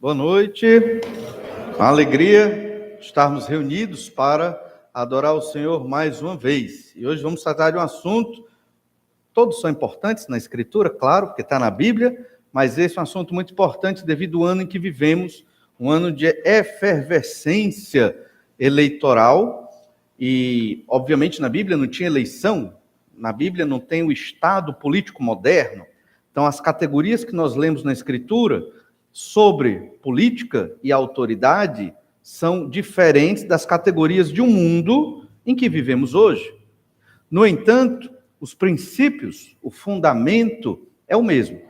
Boa noite, uma alegria estarmos reunidos para adorar o Senhor mais uma vez. E hoje vamos tratar de um assunto, todos são importantes na Escritura, claro, porque está na Bíblia, mas esse é um assunto muito importante devido ao ano em que vivemos, um ano de efervescência eleitoral. E, obviamente, na Bíblia não tinha eleição, na Bíblia não tem o Estado político moderno. Então, as categorias que nós lemos na Escritura sobre política e autoridade são diferentes das categorias de um mundo em que vivemos hoje. No entanto, os princípios, o fundamento é o mesmo.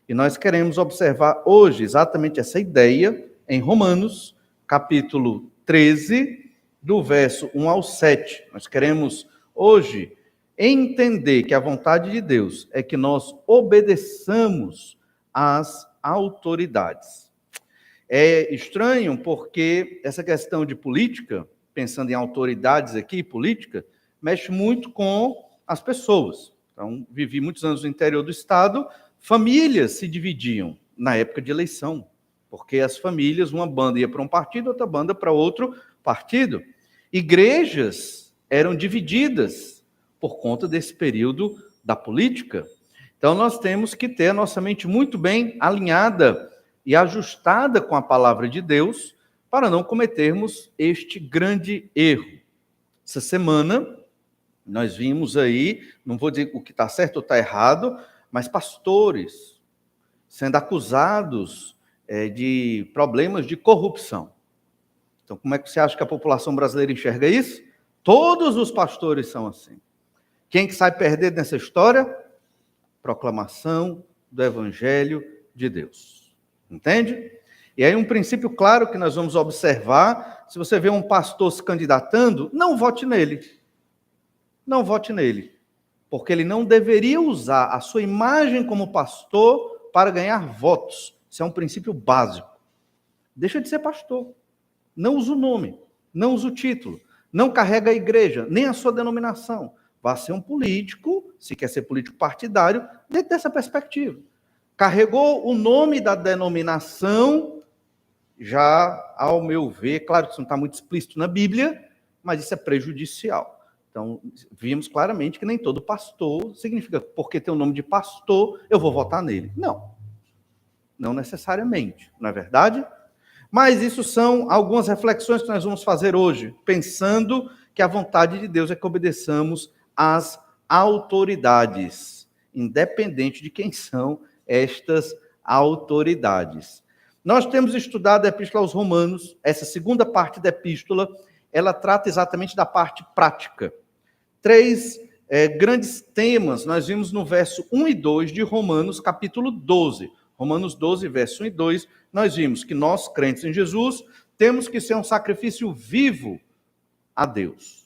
E nós queremos observar hoje exatamente essa ideia em Romanos, capítulo 13, do verso 1 ao 7. Nós queremos hoje entender que a vontade de Deus é que nós obedeçamos às autoridades. É estranho porque essa questão de política, pensando em autoridades aqui, política, mexe muito com as pessoas. Então, vivi muitos anos no interior do estado, famílias se dividiam na época de eleição, porque as famílias, uma banda ia para um partido, outra banda para outro partido. Igrejas eram divididas por conta desse período da política. Então, nós temos que ter a nossa mente muito bem alinhada e ajustada com a palavra de Deus para não cometermos este grande erro. Essa semana, nós vimos aí, não vou dizer o que está certo ou está errado, mas pastores sendo acusados de problemas de corrupção. Então, como é que você acha que a população brasileira enxerga isso? Todos os pastores são assim. Quem que sai perdendo nessa história? Proclamação do Evangelho de Deus. Entende? E aí um princípio claro que nós vamos observar, se você vê um pastor se candidatando, não vote nele. Não vote nele. Porque ele não deveria usar a sua imagem como pastor para ganhar votos. Isso é um princípio básico. Deixa de ser pastor. Não usa o nome, não usa o título, não carrega a igreja, nem a sua denominação. Vá ser um político, se quer ser político partidário, dentro dessa perspectiva. Carregou o nome da denominação, já, ao meu ver, claro que isso não está muito explícito na Bíblia, mas isso é prejudicial. Então, vimos claramente que nem todo pastor significa, porque tem o nome de pastor, eu vou votar nele. Não. Não necessariamente, não é verdade? Mas isso são algumas reflexões que nós vamos fazer hoje, pensando que a vontade de Deus é que obedeçamos às autoridades, independente de quem são estas autoridades. Nós temos estudado a Epístola aos Romanos, essa segunda parte da Epístola, ela trata exatamente da parte prática. Três grandes temas nós vimos no verso 1 e 2 de Romanos, capítulo 12. Romanos 12, verso 1 e 2, nós vimos que nós, crentes em Jesus, temos que ser um sacrifício vivo a Deus.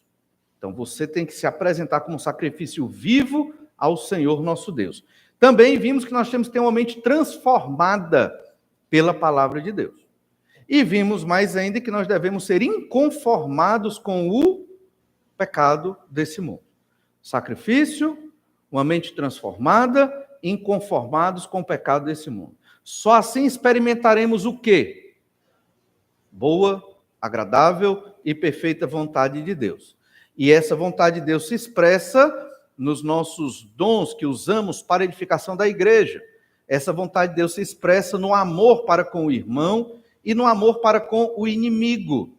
Então, você tem que se apresentar como um sacrifício vivo ao Senhor nosso Deus. Também vimos que nós temos que ter uma mente transformada pela palavra de Deus. E vimos mais ainda que nós devemos ser inconformados com o pecado desse mundo. Sacrifício, uma mente transformada, inconformados com o pecado desse mundo. Só assim experimentaremos o quê? Boa, agradável e perfeita vontade de Deus. E essa vontade de Deus se expressa nos nossos dons que usamos para a edificação da igreja. Essa vontade de Deus se expressa no amor para com o irmão e no amor para com o inimigo.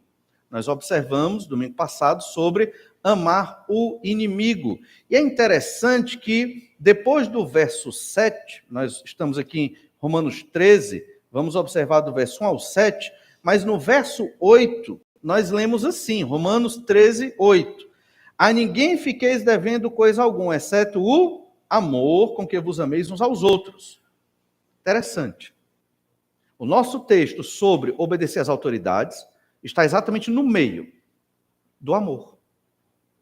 Nós observamos, domingo passado, sobre amar o inimigo. E é interessante que, depois do verso 7, nós estamos aqui em Romanos 13, vamos observar do verso 1 ao 7, mas no verso 8, nós lemos assim, Romanos 13, 8. A ninguém fiqueis devendo coisa alguma, exceto o amor com que vos ameis uns aos outros. Interessante. O nosso texto sobre obedecer às autoridades está exatamente no meio do amor.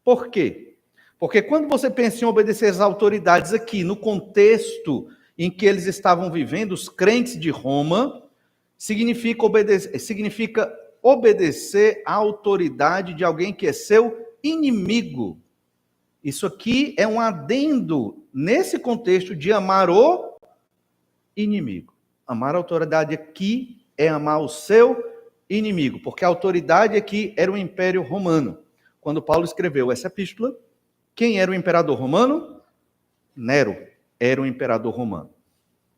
Por quê? Porque quando você pensa em obedecer às autoridades aqui, no contexto em que eles estavam vivendo, os crentes de Roma, significa obedecer à autoridade de alguém que é seu inimigo. Isso aqui é um adendo nesse contexto de amar o inimigo. Amar a autoridade aqui é amar o seu inimigo, porque a autoridade aqui era o Império Romano. Quando Paulo escreveu essa epístola, quem era o imperador romano? Nero era o imperador romano.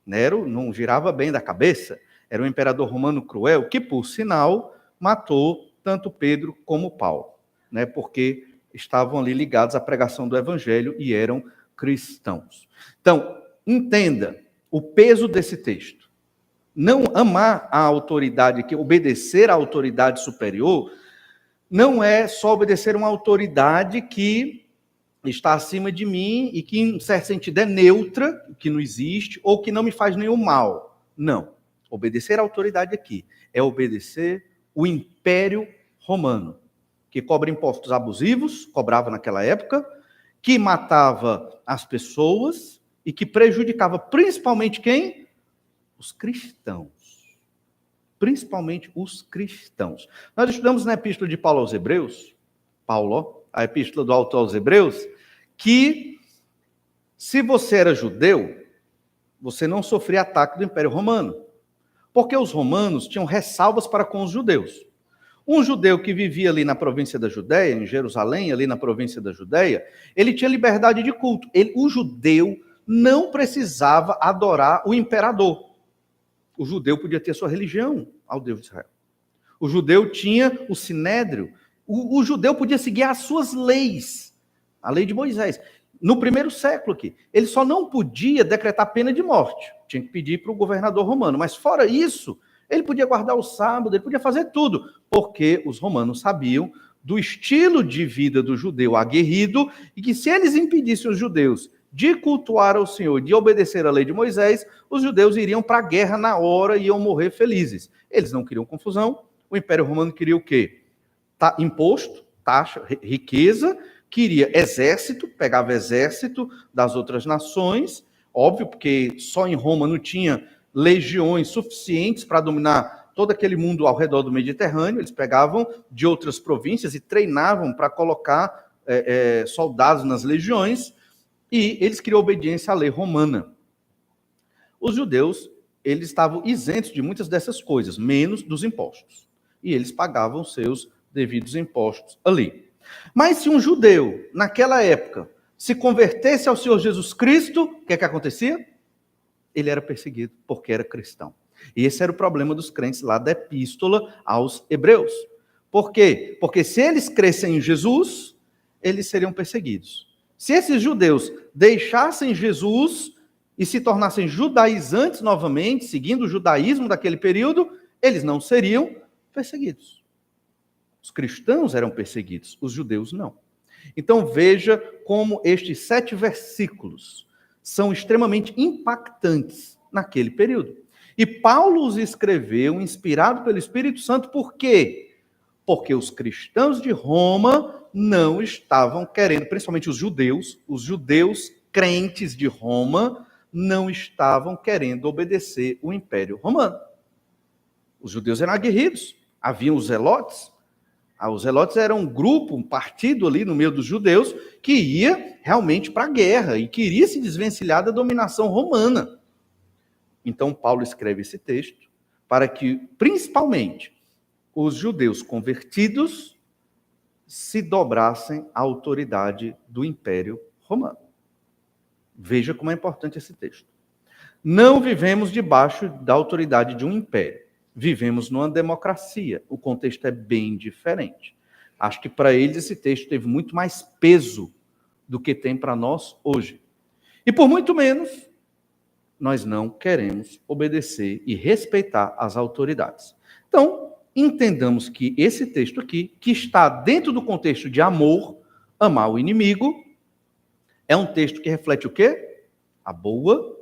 Nero não girava bem da cabeça, era um imperador romano cruel, que, por sinal, matou tanto Pedro como Paulo, né? Porque estavam ali ligados à pregação do evangelho e eram cristãos. Então, entenda o peso desse texto. Não amar a autoridade, obedecer à autoridade superior, não é só obedecer uma autoridade que está acima de mim e que, em certo sentido, é neutra, que não existe, ou que não me faz nenhum mal. Não. Obedecer à autoridade aqui é obedecer o Império Romano, que cobra impostos abusivos, cobrava naquela época, que matava as pessoas e que prejudicava principalmente quem? Os cristãos. Principalmente os cristãos. Nós estudamos na epístola de Paulo aos Hebreus, a epístola do autor aos Hebreus, que se você era judeu, você não sofria ataque do Império Romano, porque os romanos tinham ressalvas para com os judeus. Um judeu que vivia ali na província da Judéia, em Jerusalém, ali na província da Judéia, ele tinha liberdade de culto. O judeu não precisava adorar o imperador. O judeu podia ter sua religião ao Deus de Israel. O judeu tinha o sinédrio. O judeu podia seguir as suas leis, a lei de Moisés. No primeiro século aqui, ele só não podia decretar pena de morte. Tinha que pedir para o governador romano. Mas fora isso, ele podia guardar o sábado, ele podia fazer tudo, porque os romanos sabiam do estilo de vida do judeu aguerrido e que se eles impedissem os judeus de cultuar ao Senhor, de obedecer à lei de Moisés, os judeus iriam para a guerra na hora e iam morrer felizes. Eles não queriam confusão. O Império Romano queria o quê? Imposto, taxa, riqueza, queria exército, pegava exército das outras nações, óbvio, porque só em Roma não tinha legiões suficientes para dominar todo aquele mundo ao redor do Mediterrâneo. Eles pegavam de outras províncias e treinavam para colocar soldados nas legiões, e eles queriam obediência à lei romana. Os judeus, eles estavam isentos de muitas dessas coisas, menos dos impostos. E eles pagavam seus devidos impostos ali. Mas se um judeu, naquela época, se convertesse ao Senhor Jesus Cristo, o que acontecia? Ele era perseguido, porque era cristão. E esse era o problema dos crentes lá da epístola aos Hebreus. Por quê? Porque se eles crescem em Jesus, eles seriam perseguidos. Se esses judeus deixassem Jesus e se tornassem judaizantes novamente, seguindo o judaísmo daquele período, eles não seriam perseguidos. Os cristãos eram perseguidos, os judeus não. Então veja como estes 7 versículos são extremamente impactantes naquele período. E Paulo os escreveu, inspirado pelo Espírito Santo, por quê? Porque os cristãos de Roma não estavam querendo, principalmente os judeus crentes de Roma, não estavam querendo obedecer o Império Romano. Os judeus eram aguerridos, haviam os zelotes. Os zelotes eram um grupo, um partido ali no meio dos judeus que ia realmente para a guerra e queria se desvencilhar da dominação romana. Então Paulo escreve esse texto para que, principalmente, os judeus convertidos se dobrassem à autoridade do Império Romano. Veja como é importante esse texto. Não vivemos debaixo da autoridade de um império. Vivemos numa democracia. O contexto é bem diferente. Acho que para eles esse texto teve muito mais peso do que tem para nós hoje. E por muito menos, nós não queremos obedecer e respeitar as autoridades. Então, entendamos que esse texto aqui, que está dentro do contexto de amor, amar o inimigo, é um texto que reflete o quê? A boa,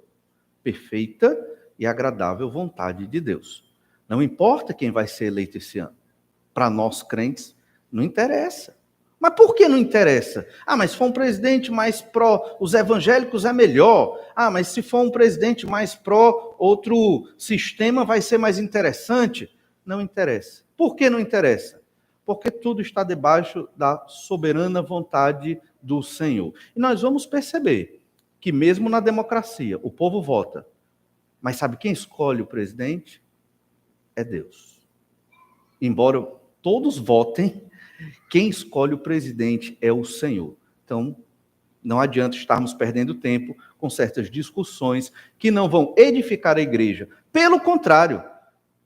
perfeita e agradável vontade de Deus. Não importa quem vai ser eleito esse ano. Para nós crentes, não interessa. Mas por que não interessa? Mas se for um presidente mais pró os evangélicos é melhor. Mas se for um presidente mais pró outro sistema vai ser mais interessante. Não interessa. Por que não interessa? Porque tudo está debaixo da soberana vontade do Senhor. E nós vamos perceber que mesmo na democracia, o povo vota. Mas sabe quem escolhe o presidente? é Deus. Embora todos votem, quem escolhe o presidente é o Senhor. Então, não adianta estarmos perdendo tempo com certas discussões que não vão edificar a igreja. Pelo contrário,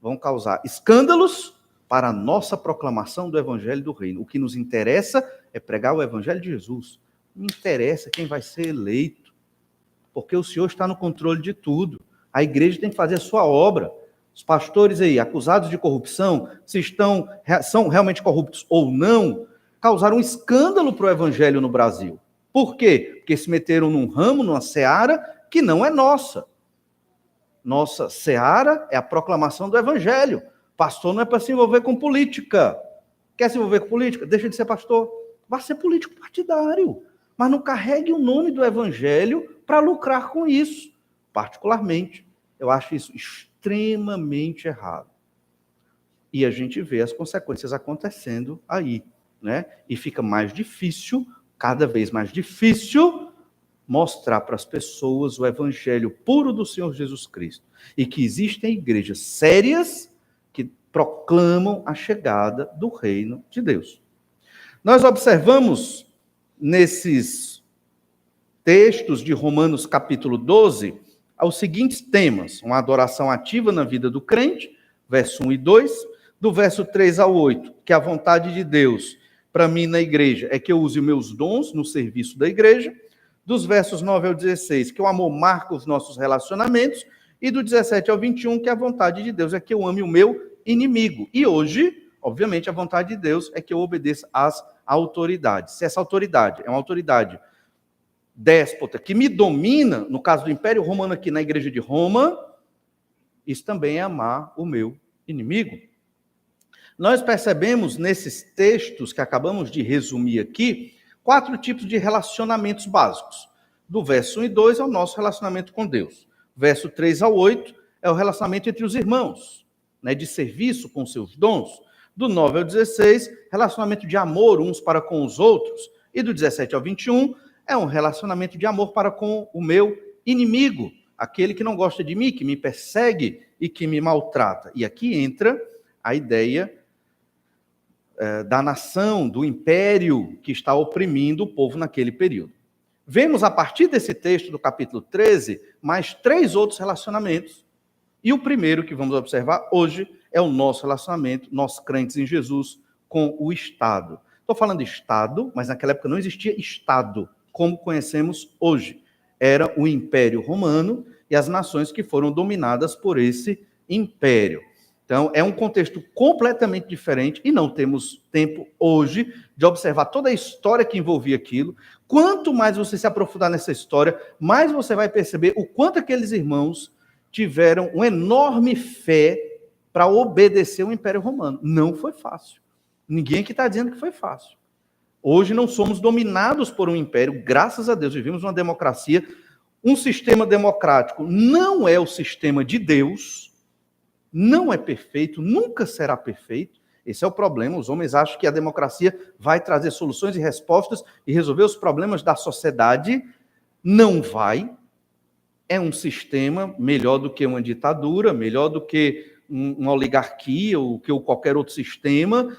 vão causar escândalos para a nossa proclamação do evangelho do reino. O que nos interessa é pregar o evangelho de Jesus. Não interessa quem vai ser eleito, porque o Senhor está no controle de tudo. A igreja tem que fazer a sua obra. Os pastores aí, acusados de corrupção, se são realmente corruptos ou não, causaram um escândalo para o evangelho no Brasil. Por quê? Porque se meteram num ramo, numa seara, que não é nossa. Nossa seara é a proclamação do evangelho. Pastor não é para se envolver com política. Quer se envolver com política? Deixa de ser pastor. Vá ser político partidário. Mas não carregue o nome do evangelho para lucrar com isso. Particularmente, eu acho isso extremamente errado. E a gente vê as consequências acontecendo aí, né? E fica mais difícil, cada vez mais difícil, mostrar para as pessoas o evangelho puro do Senhor Jesus Cristo. E que existem igrejas sérias que proclamam a chegada do reino de Deus. Nós observamos nesses textos de Romanos capítulo 12, os seguintes temas: uma adoração ativa na vida do crente, verso 1 e 2, do verso 3 ao 8, que a vontade de Deus para mim na igreja é que eu use meus dons no serviço da igreja, dos versos 9 ao 16, que o amor marca os nossos relacionamentos, e do 17 ao 21, que a vontade de Deus é que eu ame o meu inimigo. E hoje, obviamente, a vontade de Deus é que eu obedeça às autoridades. Se essa autoridade é uma autoridade déspota que me domina, no caso do Império Romano aqui na Igreja de Roma, isso também é amar o meu inimigo. Nós percebemos nesses textos que acabamos de resumir aqui, 4 tipos de relacionamentos básicos. Do verso 1 e 2 é o nosso relacionamento com Deus. Verso 3 ao 8 é o relacionamento entre os irmãos, né, de serviço com seus dons. Do 9 ao 16, relacionamento de amor uns para com os outros. E do 17 ao 21, é um relacionamento de amor para com o meu inimigo, aquele que não gosta de mim, que me persegue e que me maltrata. E aqui entra a ideia da nação, do império que está oprimindo o povo naquele período. Vemos a partir desse texto do capítulo 13, mais 3 outros relacionamentos. E o primeiro que vamos observar hoje é o nosso relacionamento, nós crentes em Jesus, com o Estado. Estou falando de Estado, mas naquela época não existia Estado, como conhecemos hoje. Era o Império Romano e as nações que foram dominadas por esse império. Então, é um contexto completamente diferente e não temos tempo hoje de observar toda a história que envolvia aquilo. Quanto mais você se aprofundar nessa história, mais você vai perceber o quanto aqueles irmãos tiveram uma enorme fé para obedecer o Império Romano. Não foi fácil. Ninguém aqui está dizendo que foi fácil. Hoje não somos dominados por um império, graças a Deus, vivemos uma democracia. Um sistema democrático não é o sistema de Deus, não é perfeito, nunca será perfeito. Esse é o problema. Os homens acham que a democracia vai trazer soluções e respostas e resolver os problemas da sociedade. Não vai. É um sistema melhor do que uma ditadura, melhor do que uma oligarquia ou que qualquer outro sistema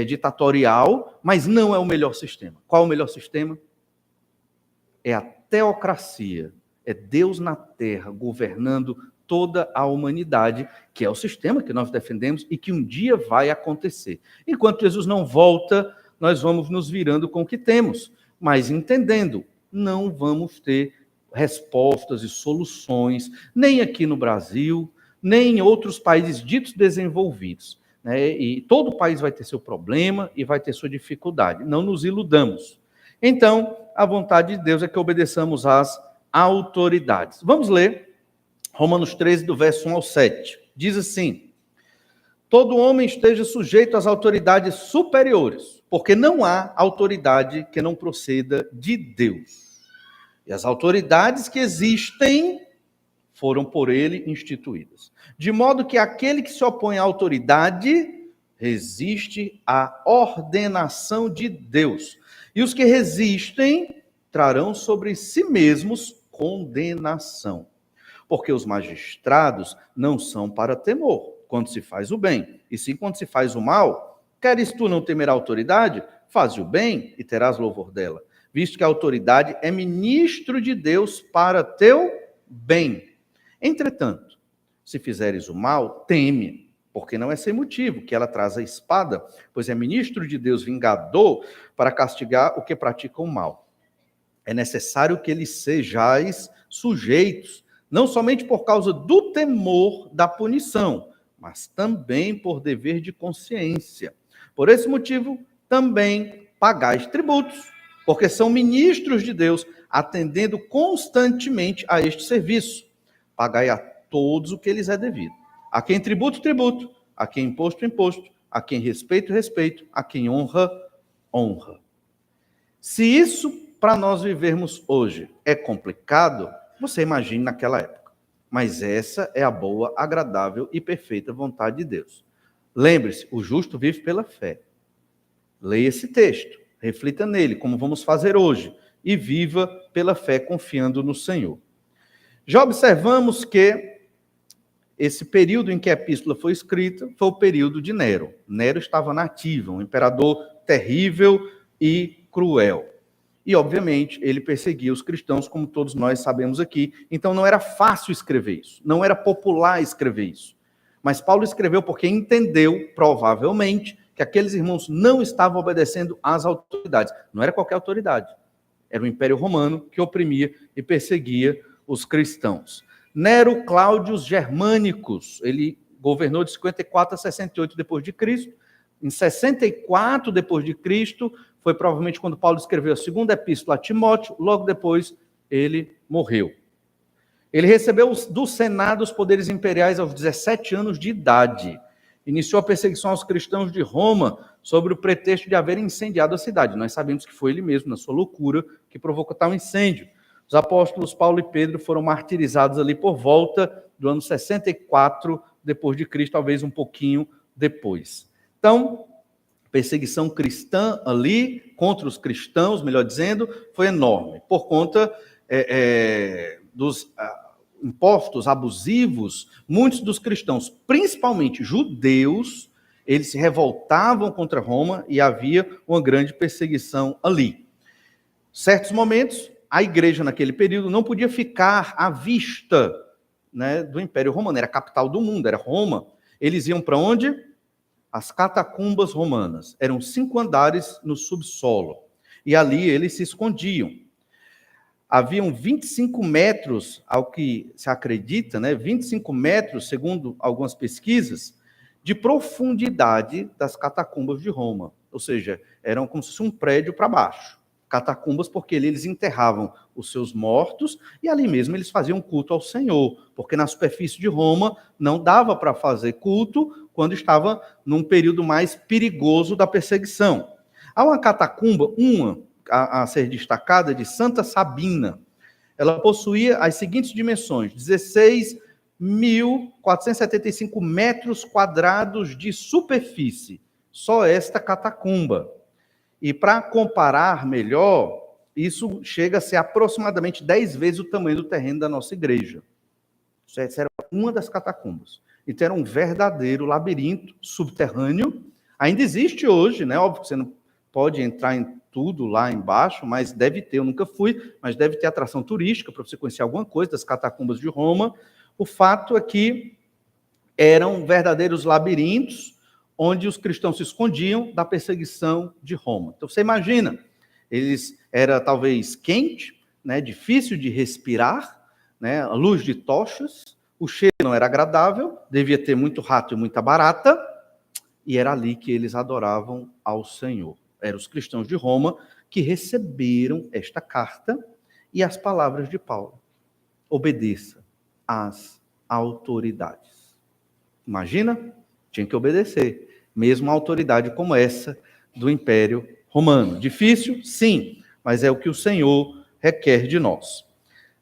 ditatorial, mas não é o melhor sistema. Qual é o melhor sistema? É a teocracia. É Deus na terra governando toda a humanidade, que é o sistema que nós defendemos e que um dia vai acontecer. Enquanto Jesus não volta, nós vamos nos virando com o que temos, mas entendendo, não vamos ter respostas e soluções, nem aqui no Brasil, nem em outros países ditos desenvolvidos, né? E todo país vai ter seu problema e vai ter sua dificuldade. Não nos iludamos. Então, a vontade de Deus é que obedeçamos às autoridades. Vamos ler Romanos 13, do verso 1 ao 7. Diz assim: todo homem esteja sujeito às autoridades superiores, porque não há autoridade que não proceda de Deus. E as autoridades que existem foram por ele instituídas. De modo que aquele que se opõe à autoridade resiste à ordenação de Deus. E os que resistem trarão sobre si mesmos condenação. Porque os magistrados não são para temor, quando se faz o bem, e sim quando se faz o mal. Queres tu não temer a autoridade? Faze o bem e terás louvor dela, visto que a autoridade é ministro de Deus para teu bem. Entretanto, se fizeres o mal, teme, porque não é sem motivo que ela traz a espada, pois é ministro de Deus vingador para castigar o que pratica o mal. É necessário que eles sejais sujeitos, não somente por causa do temor da punição, mas também por dever de consciência. Por esse motivo, também pagais tributos, porque são ministros de Deus, atendendo constantemente a este serviço. Pagai a todos o que lhes é devido. A quem tributo, tributo. A quem imposto, imposto. A quem respeito, respeito. A quem honra, honra. Se isso para nós vivermos hoje é complicado, você imagine naquela época. Mas essa é a boa, agradável e perfeita vontade de Deus. Lembre-se, o justo vive pela fé. Leia esse texto, reflita nele, como vamos fazer hoje, e viva pela fé confiando no Senhor. Já observamos que esse período em que a epístola foi escrita foi o período de Nero. Nero estava na ativa, um imperador terrível e cruel. E, obviamente, ele perseguia os cristãos, como todos nós sabemos aqui. Então, não era fácil escrever isso. Não era popular escrever isso. Mas Paulo escreveu porque entendeu, provavelmente, que aqueles irmãos não estavam obedecendo às autoridades. Não era qualquer autoridade. Era o Império Romano que oprimia e perseguia os cristãos. Nero Cláudio Germânicos, ele governou de 54 a 68 depois de Cristo. Em 64 depois de Cristo, foi provavelmente quando Paulo escreveu a segunda epístola a Timóteo, logo depois ele morreu. Ele recebeu do Senado os poderes imperiais aos 17 anos de idade. Iniciou a perseguição aos cristãos de Roma sobre o pretexto de haver incendiado a cidade. Nós sabemos que foi ele mesmo, na sua loucura, que provocou tal incêndio. Os apóstolos Paulo e Pedro foram martirizados ali por volta do ano 64 depois de Cristo, talvez um pouquinho depois. Então, perseguição cristã ali, contra os cristãos, melhor dizendo, foi enorme, por conta dos impostos abusivos. Muitos dos cristãos, principalmente judeus, eles se revoltavam contra Roma e havia uma grande perseguição ali. Certos momentos, a igreja naquele período não podia ficar à vista, né, do Império Romano, era a capital do mundo, era Roma. Eles iam para onde? As catacumbas romanas. Eram 5 andares no subsolo. E ali eles se escondiam. Haviam 25 metros, ao que se acredita, né, 25 metros, segundo algumas pesquisas, de profundidade das catacumbas de Roma. Ou seja, eram como se fosse um prédio para baixo. Catacumbas, porque eles enterravam os seus mortos e ali mesmo eles faziam culto ao Senhor, porque na superfície de Roma não dava para fazer culto quando estava num período mais perigoso da perseguição. Há uma catacumba, a ser destacada, de Santa Sabina. Ela possuía as seguintes dimensões: 16.475 metros quadrados de superfície, só esta catacumba. E para comparar melhor, isso chega a ser aproximadamente 10 vezes o tamanho do terreno da nossa igreja. Essa era uma das catacumbas. Então era um verdadeiro labirinto subterrâneo. Ainda existe hoje, né? Óbvio que você não pode entrar em tudo lá embaixo, mas deve ter, eu nunca fui, mas deve ter atração turística para você conhecer alguma coisa das catacumbas de Roma. O fato é que eram verdadeiros labirintos onde os cristãos se escondiam da perseguição de Roma. Então, você imagina, era talvez quente, né, difícil de respirar, né, a luz de tochas, o cheiro não era agradável, devia ter muito rato e muita barata, e era ali que eles adoravam ao Senhor. Eram os cristãos de Roma que receberam esta carta e as palavras de Paulo. Obedeça às autoridades. Imagina? Tinha que obedecer, mesmo a autoridade como essa do Império Romano. Difícil? Sim, mas é o que o Senhor requer de nós.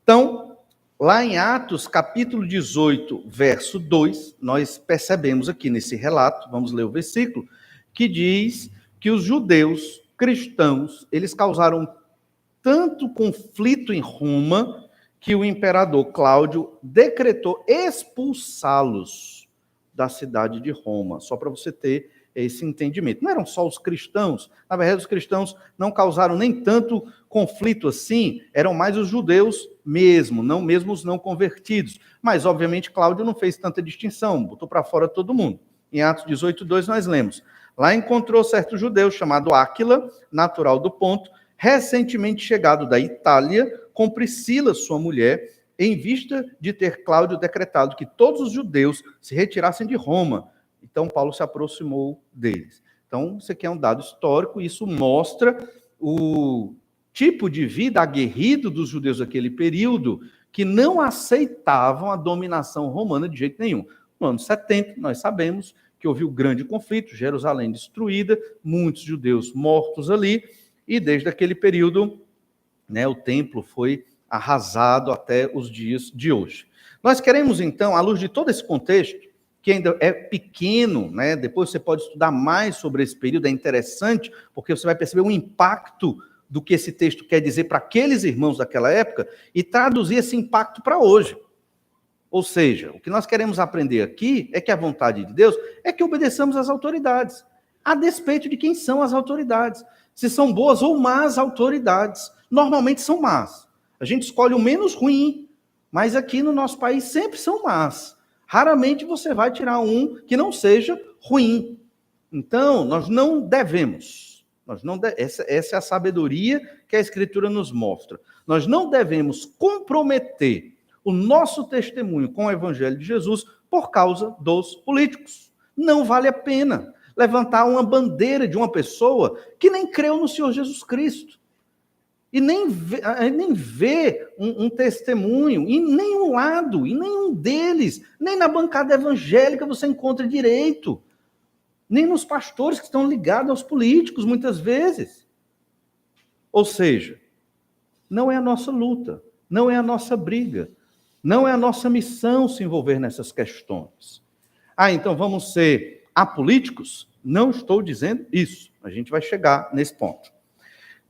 Então, lá em Atos, capítulo 18, verso 2, nós percebemos aqui nesse relato, vamos ler o versículo, que diz que os judeus cristãos, eles causaram tanto conflito em Roma, que o imperador Cláudio decretou expulsá-los da cidade de Roma, só para você ter esse entendimento. Não eram só os cristãos, na verdade os cristãos não causaram nem tanto conflito assim, eram mais os judeus mesmo os não convertidos. Mas, obviamente, Cláudio não fez tanta distinção, botou para fora todo mundo. Em Atos 18:2 nós lemos: lá encontrou certo judeu chamado Áquila, natural do Ponto, recentemente chegado da Itália, com Priscila, sua mulher, em vista de ter Cláudio decretado que todos os judeus se retirassem de Roma. Então, Paulo se aproximou deles. Então, isso aqui é um dado histórico, e isso mostra o tipo de vida aguerrido dos judeus daquele período, que não aceitavam a dominação romana de jeito nenhum. No ano 70, nós sabemos que houve o grande conflito, Jerusalém destruída, muitos judeus mortos ali, e desde aquele período, né, o templo foi arrasado até os dias de hoje. Nós queremos, então, à luz de todo esse contexto, que ainda é pequeno, né, depois você pode estudar mais sobre esse período, é interessante, porque você vai perceber o impacto do que esse texto quer dizer para aqueles irmãos daquela época, e traduzir esse impacto para hoje. Ou seja, o que nós queremos aprender aqui é que a vontade de Deus é que obedeçamos às autoridades, a despeito de quem são as autoridades. Se são boas ou más autoridades. Normalmente são más. A gente escolhe o menos ruim, mas aqui no nosso país sempre são más. Raramente você vai tirar um que não seja ruim. Então, nós não devemos. Essa é a sabedoria que a Escritura nos mostra. Nós não devemos comprometer o nosso testemunho com o Evangelho de Jesus por causa dos políticos. Não vale a pena levantar uma bandeira de uma pessoa que nem creu no Senhor Jesus Cristo. E nem vê um testemunho em nenhum lado, em nenhum deles, nem na bancada evangélica você encontra direito, nem nos pastores que estão ligados aos políticos, muitas vezes. Ou seja, não é a nossa luta, não é a nossa briga, não é a nossa missão se envolver nessas questões. Então vamos ser apolíticos? Não estou dizendo isso, a gente vai chegar nesse ponto.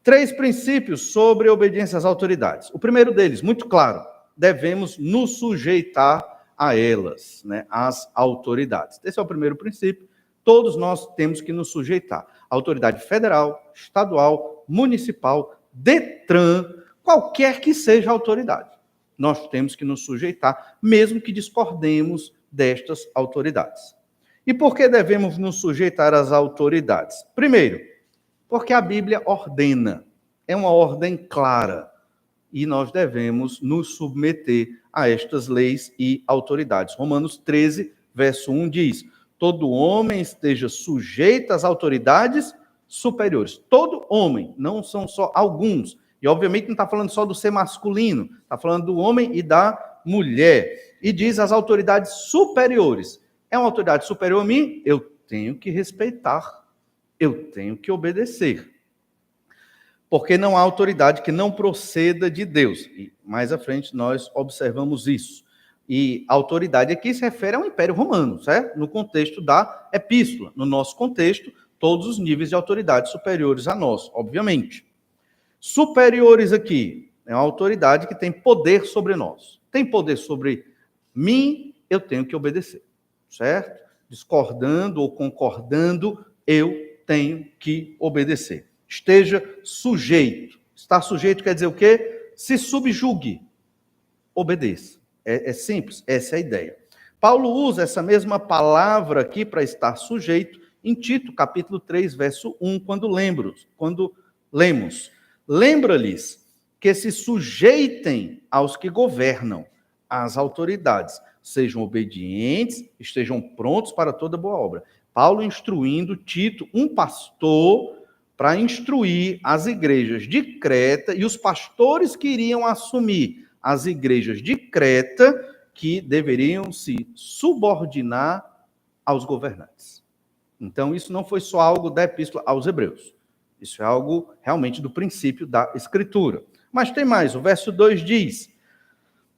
3 princípios sobre a obediência às autoridades. O primeiro deles, muito claro, devemos nos sujeitar a elas, né, às autoridades. Esse é o primeiro princípio, todos nós temos que nos sujeitar. Autoridade federal, estadual, municipal, Detran, qualquer que seja a autoridade. Nós temos que nos sujeitar, mesmo que discordemos destas autoridades. E por que devemos nos sujeitar às autoridades? Primeiro, porque a Bíblia ordena, é uma ordem clara, e nós devemos nos submeter a estas leis e autoridades. Romanos 13, verso 1 diz: todo homem esteja sujeito às autoridades superiores. Todo homem, não são só alguns. E obviamente não está falando só do ser masculino, está falando do homem e da mulher. E diz as autoridades superiores. É uma autoridade superior a mim? Eu tenho que respeitar. Eu tenho que obedecer. Porque não há autoridade que não proceda de Deus. E mais à frente nós observamos isso. E a autoridade aqui se refere ao Império Romano, certo? No contexto da epístola. No nosso contexto, todos os níveis de autoridade superiores a nós, obviamente. Superiores aqui é uma autoridade que tem poder sobre nós. Tem poder sobre mim, eu tenho que obedecer, certo? Discordando ou concordando, eu tenho que obedecer. Esteja sujeito. Estar sujeito quer dizer o quê? Se subjugue. Obedeça. É simples, essa é a ideia. Paulo usa essa mesma palavra aqui para estar sujeito em Tito, capítulo 3, verso 1, quando lemos. Lembra-lhes que se sujeitem aos que governam, às autoridades, sejam obedientes, estejam prontos para toda boa obra. Paulo instruindo Tito, um pastor, para instruir as igrejas de Creta e os pastores que iriam assumir as igrejas de Creta, que deveriam se subordinar aos governantes. Então, isso não foi só algo da epístola aos Hebreus. Isso é algo realmente do princípio da Escritura. Mas tem mais, o verso 2 diz,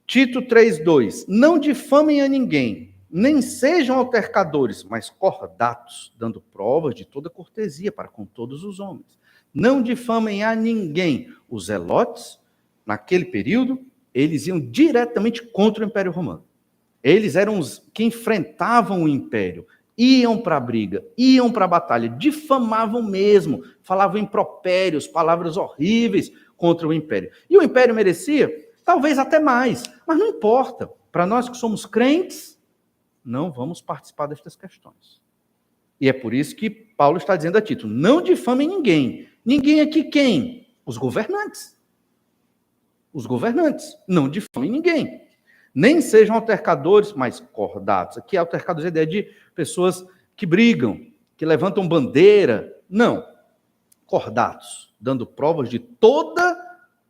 Tito 3:2, não difamem a ninguém, nem sejam altercadores, mas cordatos, dando provas de toda cortesia para com todos os homens. Não difamem a ninguém. Os zelotes, naquele período, eles iam diretamente contra o Império Romano. Eles eram os que enfrentavam o império, iam para a briga, iam para a batalha, difamavam mesmo, falavam impropérios, palavras horríveis contra o império. E o império merecia, talvez até mais, mas não importa. Para nós que somos crentes, não vamos participar destas questões. E é por isso que Paulo está dizendo a Tito, não difamem ninguém. Ninguém aqui quem? Os governantes. Os governantes. Não difamem ninguém. Nem sejam altercadores, mas cordados. Aqui altercados é a ideia de pessoas que brigam, que levantam bandeira. Não. Cordados, dando provas de toda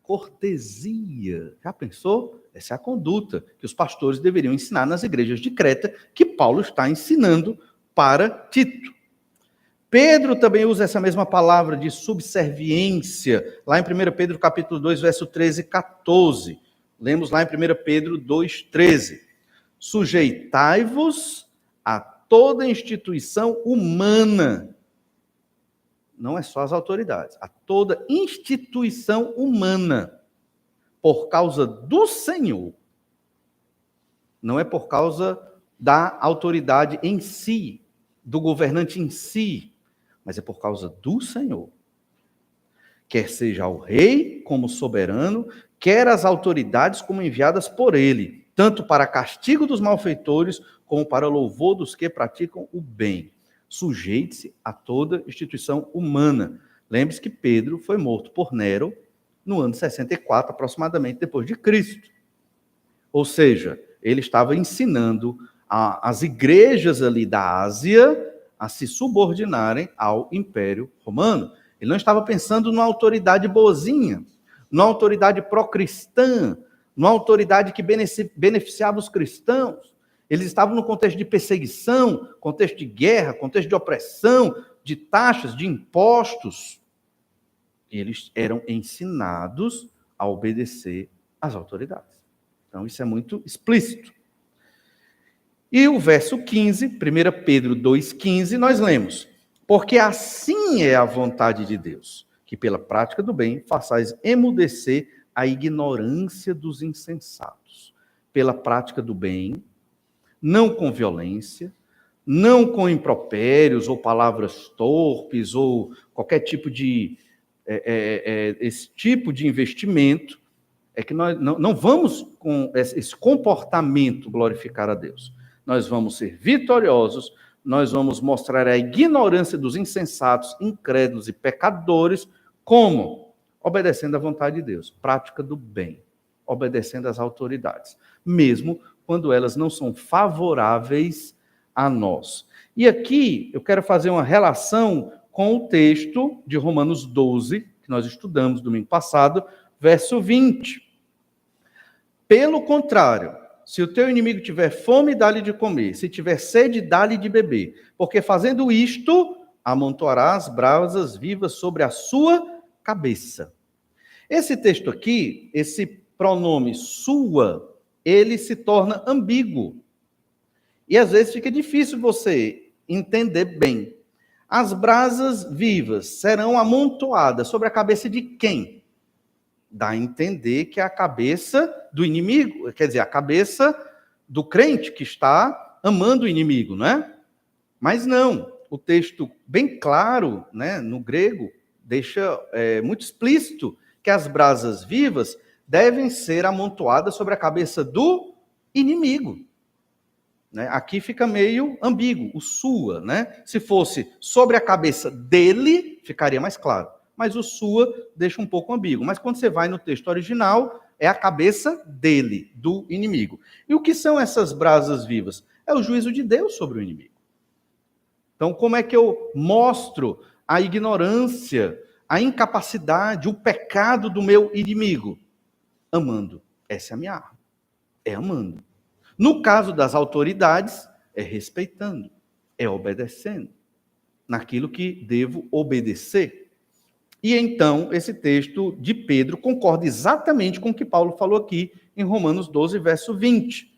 cortesia. Já pensou? Essa é a conduta que os pastores deveriam ensinar nas igrejas de Creta, que Paulo está ensinando para Tito. Pedro também usa essa mesma palavra de subserviência, lá em 1 Pedro capítulo 2, verso 13 e 14. Lemos lá em 1 Pedro 2, 13. Sujeitai-vos a toda instituição humana. Não é só as autoridades, a toda instituição humana, por causa do Senhor. Não é por causa da autoridade em si, do governante em si, mas é por causa do Senhor. Quer seja o rei como soberano, quer as autoridades como enviadas por ele, tanto para castigo dos malfeitores, como para louvor dos que praticam o bem. Sujeite-se a toda instituição humana. Lembre-se que Pedro foi morto por Nero no ano 64, aproximadamente depois de Cristo. Ou seja, ele estava ensinando as igrejas ali da Ásia a se subordinarem ao Império Romano. Ele não estava pensando numa autoridade boazinha, numa autoridade pró-cristã, numa autoridade que beneficiava os cristãos. Eles estavam no contexto de perseguição, contexto de guerra, contexto de opressão, de taxas, de impostos. Eles eram ensinados a obedecer às autoridades. Então, isso é muito explícito. E o verso 15, 1 Pedro 2,15, nós lemos: porque assim é a vontade de Deus, que pela prática do bem façais emudecer a ignorância dos insensatos. Pela prática do bem, não com violência, não com impropérios ou palavras torpes ou qualquer tipo de esse tipo de investimento, é que nós não vamos com esse comportamento glorificar a Deus. Nós vamos ser vitoriosos, nós vamos mostrar a ignorância dos insensatos, incrédulos e pecadores, como? Obedecendo à vontade de Deus, prática do bem, obedecendo às autoridades, mesmo quando elas não são favoráveis a nós. E aqui eu quero fazer uma relação com o texto de Romanos 12, que nós estudamos domingo passado, verso 20. Pelo contrário, se o teu inimigo tiver fome, dá-lhe de comer. Se tiver sede, dá-lhe de beber. Porque fazendo isto, amontoarás brasas vivas sobre a sua cabeça. Esse texto aqui, esse pronome sua, ele se torna ambíguo. E às vezes fica difícil você entender bem. As brasas vivas serão amontoadas sobre a cabeça de quem? Dá a entender que é a cabeça do inimigo, quer dizer, a cabeça do crente que está amando o inimigo, não é? Mas não, o texto bem claro, né, no grego, deixa muito explícito que as brasas vivas devem ser amontoadas sobre a cabeça do inimigo. Né? Aqui fica meio ambíguo, o sua, né? Se fosse sobre a cabeça dele, ficaria mais claro. Mas o sua deixa um pouco ambíguo. Mas quando você vai no texto original, é a cabeça dele, do inimigo. E o que são essas brasas vivas? É o juízo de Deus sobre o inimigo. Então, como é que eu mostro a ignorância, a incapacidade, o pecado do meu inimigo? Amando. Essa é a minha arma. É amando. No caso das autoridades, é respeitando, é obedecendo, naquilo que devo obedecer. E então, esse texto de Pedro concorda exatamente com o que Paulo falou aqui em Romanos 12, verso 20.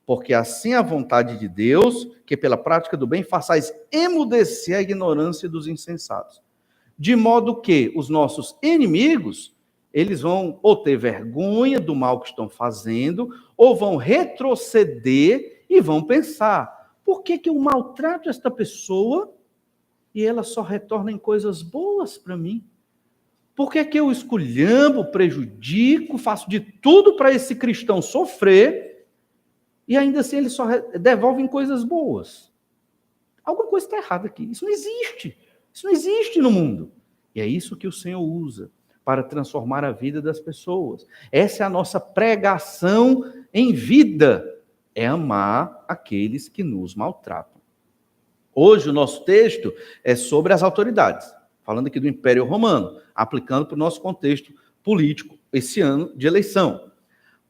Porque assim é a vontade de Deus, que pela prática do bem façais emudecer a ignorância dos insensatos. De modo que os nossos inimigos, eles vão ou ter vergonha do mal que estão fazendo, ou vão retroceder e vão pensar, por que eu maltrato esta pessoa e ela só retorna em coisas boas para mim? Por que eu esculhambo, prejudico, faço de tudo para esse cristão sofrer e ainda assim ele só devolve em coisas boas? Alguma coisa está errada aqui. Isso não existe. Isso não existe no mundo. E é isso que o Senhor usa para transformar a vida das pessoas. Essa é a nossa pregação em vida. É amar aqueles que nos maltratam. Hoje o nosso texto é sobre as autoridades. Falando aqui do Império Romano, aplicando para o nosso contexto político, esse ano de eleição.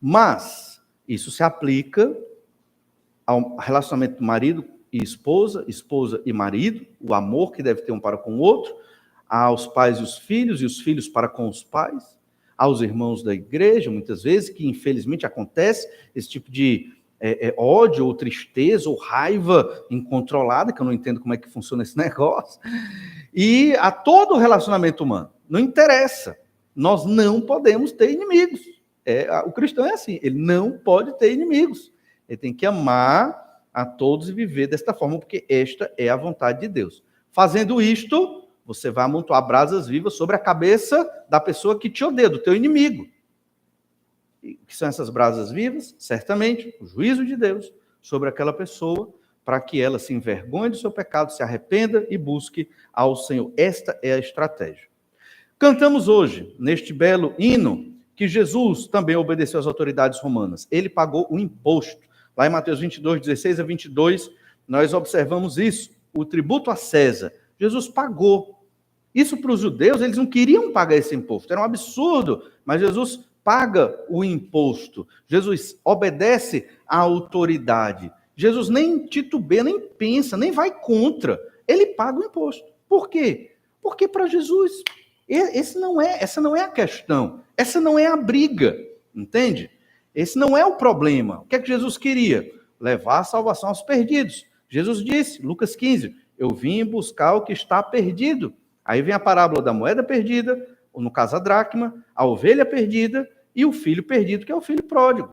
Mas isso se aplica ao relacionamento do marido e esposa, esposa e marido, o amor que deve ter um para com o outro, aos pais e os filhos para com os pais, aos irmãos da igreja, muitas vezes, que infelizmente acontece esse tipo de ódio ou tristeza ou raiva incontrolada, que eu não entendo como é que funciona esse negócio, e a todo o relacionamento humano. Não interessa, nós não podemos ter inimigos. O cristão é assim, ele não pode ter inimigos. Ele tem que amar a todos e viver desta forma, porque esta é a vontade de Deus. Fazendo isto, você vai amontoar brasas vivas sobre a cabeça da pessoa que te odeia, do teu inimigo. E o que são essas brasas vivas? Certamente, o juízo de Deus sobre aquela pessoa, para que ela se envergonhe do seu pecado, se arrependa e busque ao Senhor. Esta é a estratégia. Cantamos hoje, neste belo hino, que Jesus também obedeceu às autoridades romanas. Ele pagou o imposto. Lá em Mateus 22, 16 a 22, nós observamos isso. O tributo a César. Jesus pagou. Isso para os judeus, eles não queriam pagar esse imposto. Era um absurdo, mas Jesus paga o imposto. Jesus obedece à autoridade. Jesus nem titubeia, nem pensa, nem vai contra. Ele paga o imposto. Por quê? Porque para Jesus, essa não é a questão. Essa não é a briga. Entende? Esse não é o problema. O que é que Jesus queria? Levar a salvação aos perdidos. Jesus disse, Lucas 15, eu vim buscar o que está perdido. Aí vem a parábola da moeda perdida, ou no caso a dracma, a ovelha perdida e o filho perdido, que é o filho pródigo.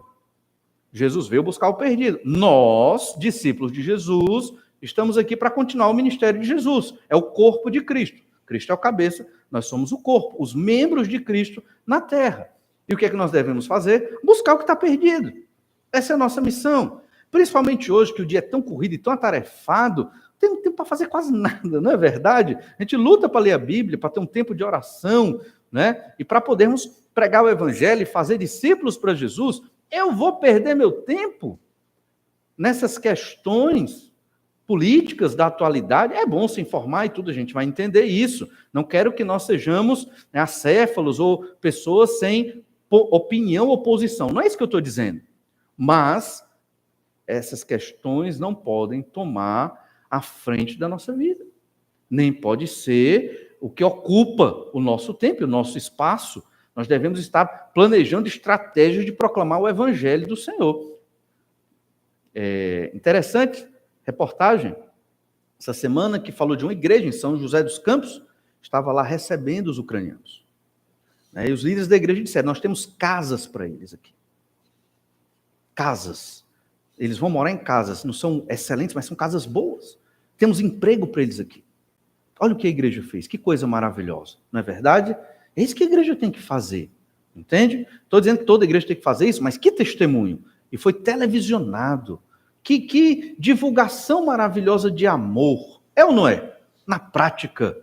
Jesus veio buscar o perdido. Nós, discípulos de Jesus, estamos aqui para continuar o ministério de Jesus. É o corpo de Cristo. Cristo é o cabeça, nós somos o corpo, os membros de Cristo na terra. E o que é que nós devemos fazer? Buscar o que está perdido. Essa é a nossa missão. Principalmente hoje, que o dia é tão corrido e tão atarefado, não tem tempo para fazer quase nada, não é verdade? A gente luta para ler a Bíblia, para ter um tempo de oração, né? E para podermos pregar o Evangelho e fazer discípulos para Jesus. Eu vou perder meu tempo nessas questões políticas da atualidade? É bom se informar e tudo, a gente vai entender isso. Não quero que nós sejamos acéfalos ou pessoas sem opinião ou posição. Não é isso que eu estou dizendo. Mas essas questões não podem tomar a frente da nossa vida. Nem pode ser o que ocupa o nosso tempo, o nosso espaço. Nós devemos estar planejando estratégias de proclamar o Evangelho do Senhor. Interessante reportagem essa semana que falou de uma igreja em São José dos Campos, estava lá recebendo os ucranianos. E os líderes da igreja disseram, nós temos casas para eles aqui. Casas. Eles vão morar em casas, não são excelentes, mas são casas boas. Temos emprego para eles aqui. Olha o que a igreja fez, que coisa maravilhosa, não é verdade? É isso que a igreja tem que fazer, entende? Estou dizendo que toda igreja tem que fazer isso, mas que testemunho! E foi televisionado. Que divulgação maravilhosa de amor. É ou não é? Na prática.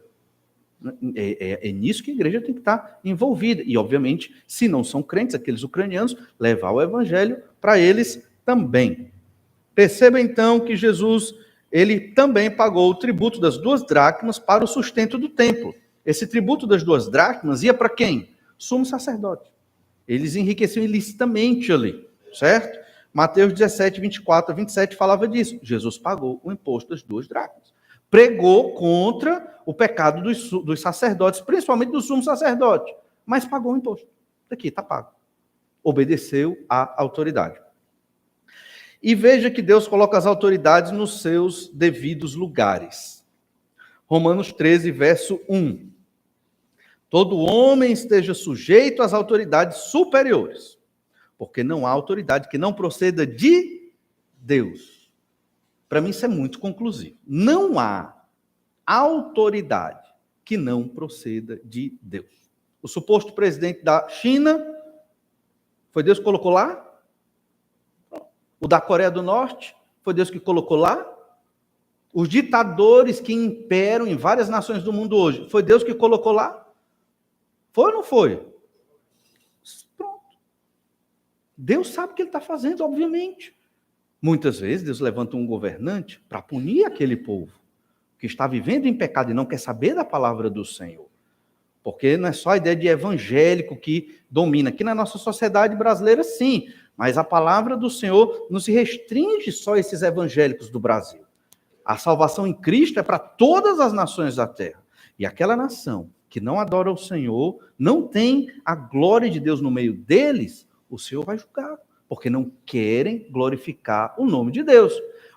É nisso que a igreja tem que estar envolvida. E, obviamente, se não são crentes, aqueles ucranianos, levar o evangelho para eles também. Perceba, então, que Jesus, ele também pagou o tributo das 2 dracmas para o sustento do templo. Esse tributo das 2 dracmas ia para quem? Sumo sacerdote. Eles enriqueciam ilicitamente ali, certo? Mateus 17, 24 a 27 falava disso. Jesus pagou o imposto das 2 dracmas. Pregou contra o pecado dos sacerdotes, principalmente do sumo sacerdote, mas pagou o imposto. Daqui, está pago. Obedeceu à autoridade. E veja que Deus coloca as autoridades nos seus devidos lugares. Romanos 13, verso 1. Todo homem esteja sujeito às autoridades superiores, porque não há autoridade que não proceda de Deus. Para mim isso é muito conclusivo. Não há autoridade que não proceda de Deus. O suposto presidente da China, foi Deus que colocou lá? O da Coreia do Norte, foi Deus que colocou lá? Os ditadores que imperam em várias nações do mundo hoje, foi Deus que colocou lá? Foi ou não foi? Pronto. Deus sabe o que ele está fazendo, obviamente. Muitas vezes Deus levanta um governante para punir aquele povo que está vivendo em pecado e não quer saber da palavra do Senhor. Porque não é só a ideia de evangélico que domina. Aqui na nossa sociedade brasileira, sim. Mas a palavra do Senhor não se restringe só a esses evangélicos do Brasil. A salvação em Cristo é para todas as nações da terra. E aquela nação que não adora o Senhor, não tem a glória de Deus no meio deles, o Senhor vai julgar. Porque não querem glorificar o nome de Deus.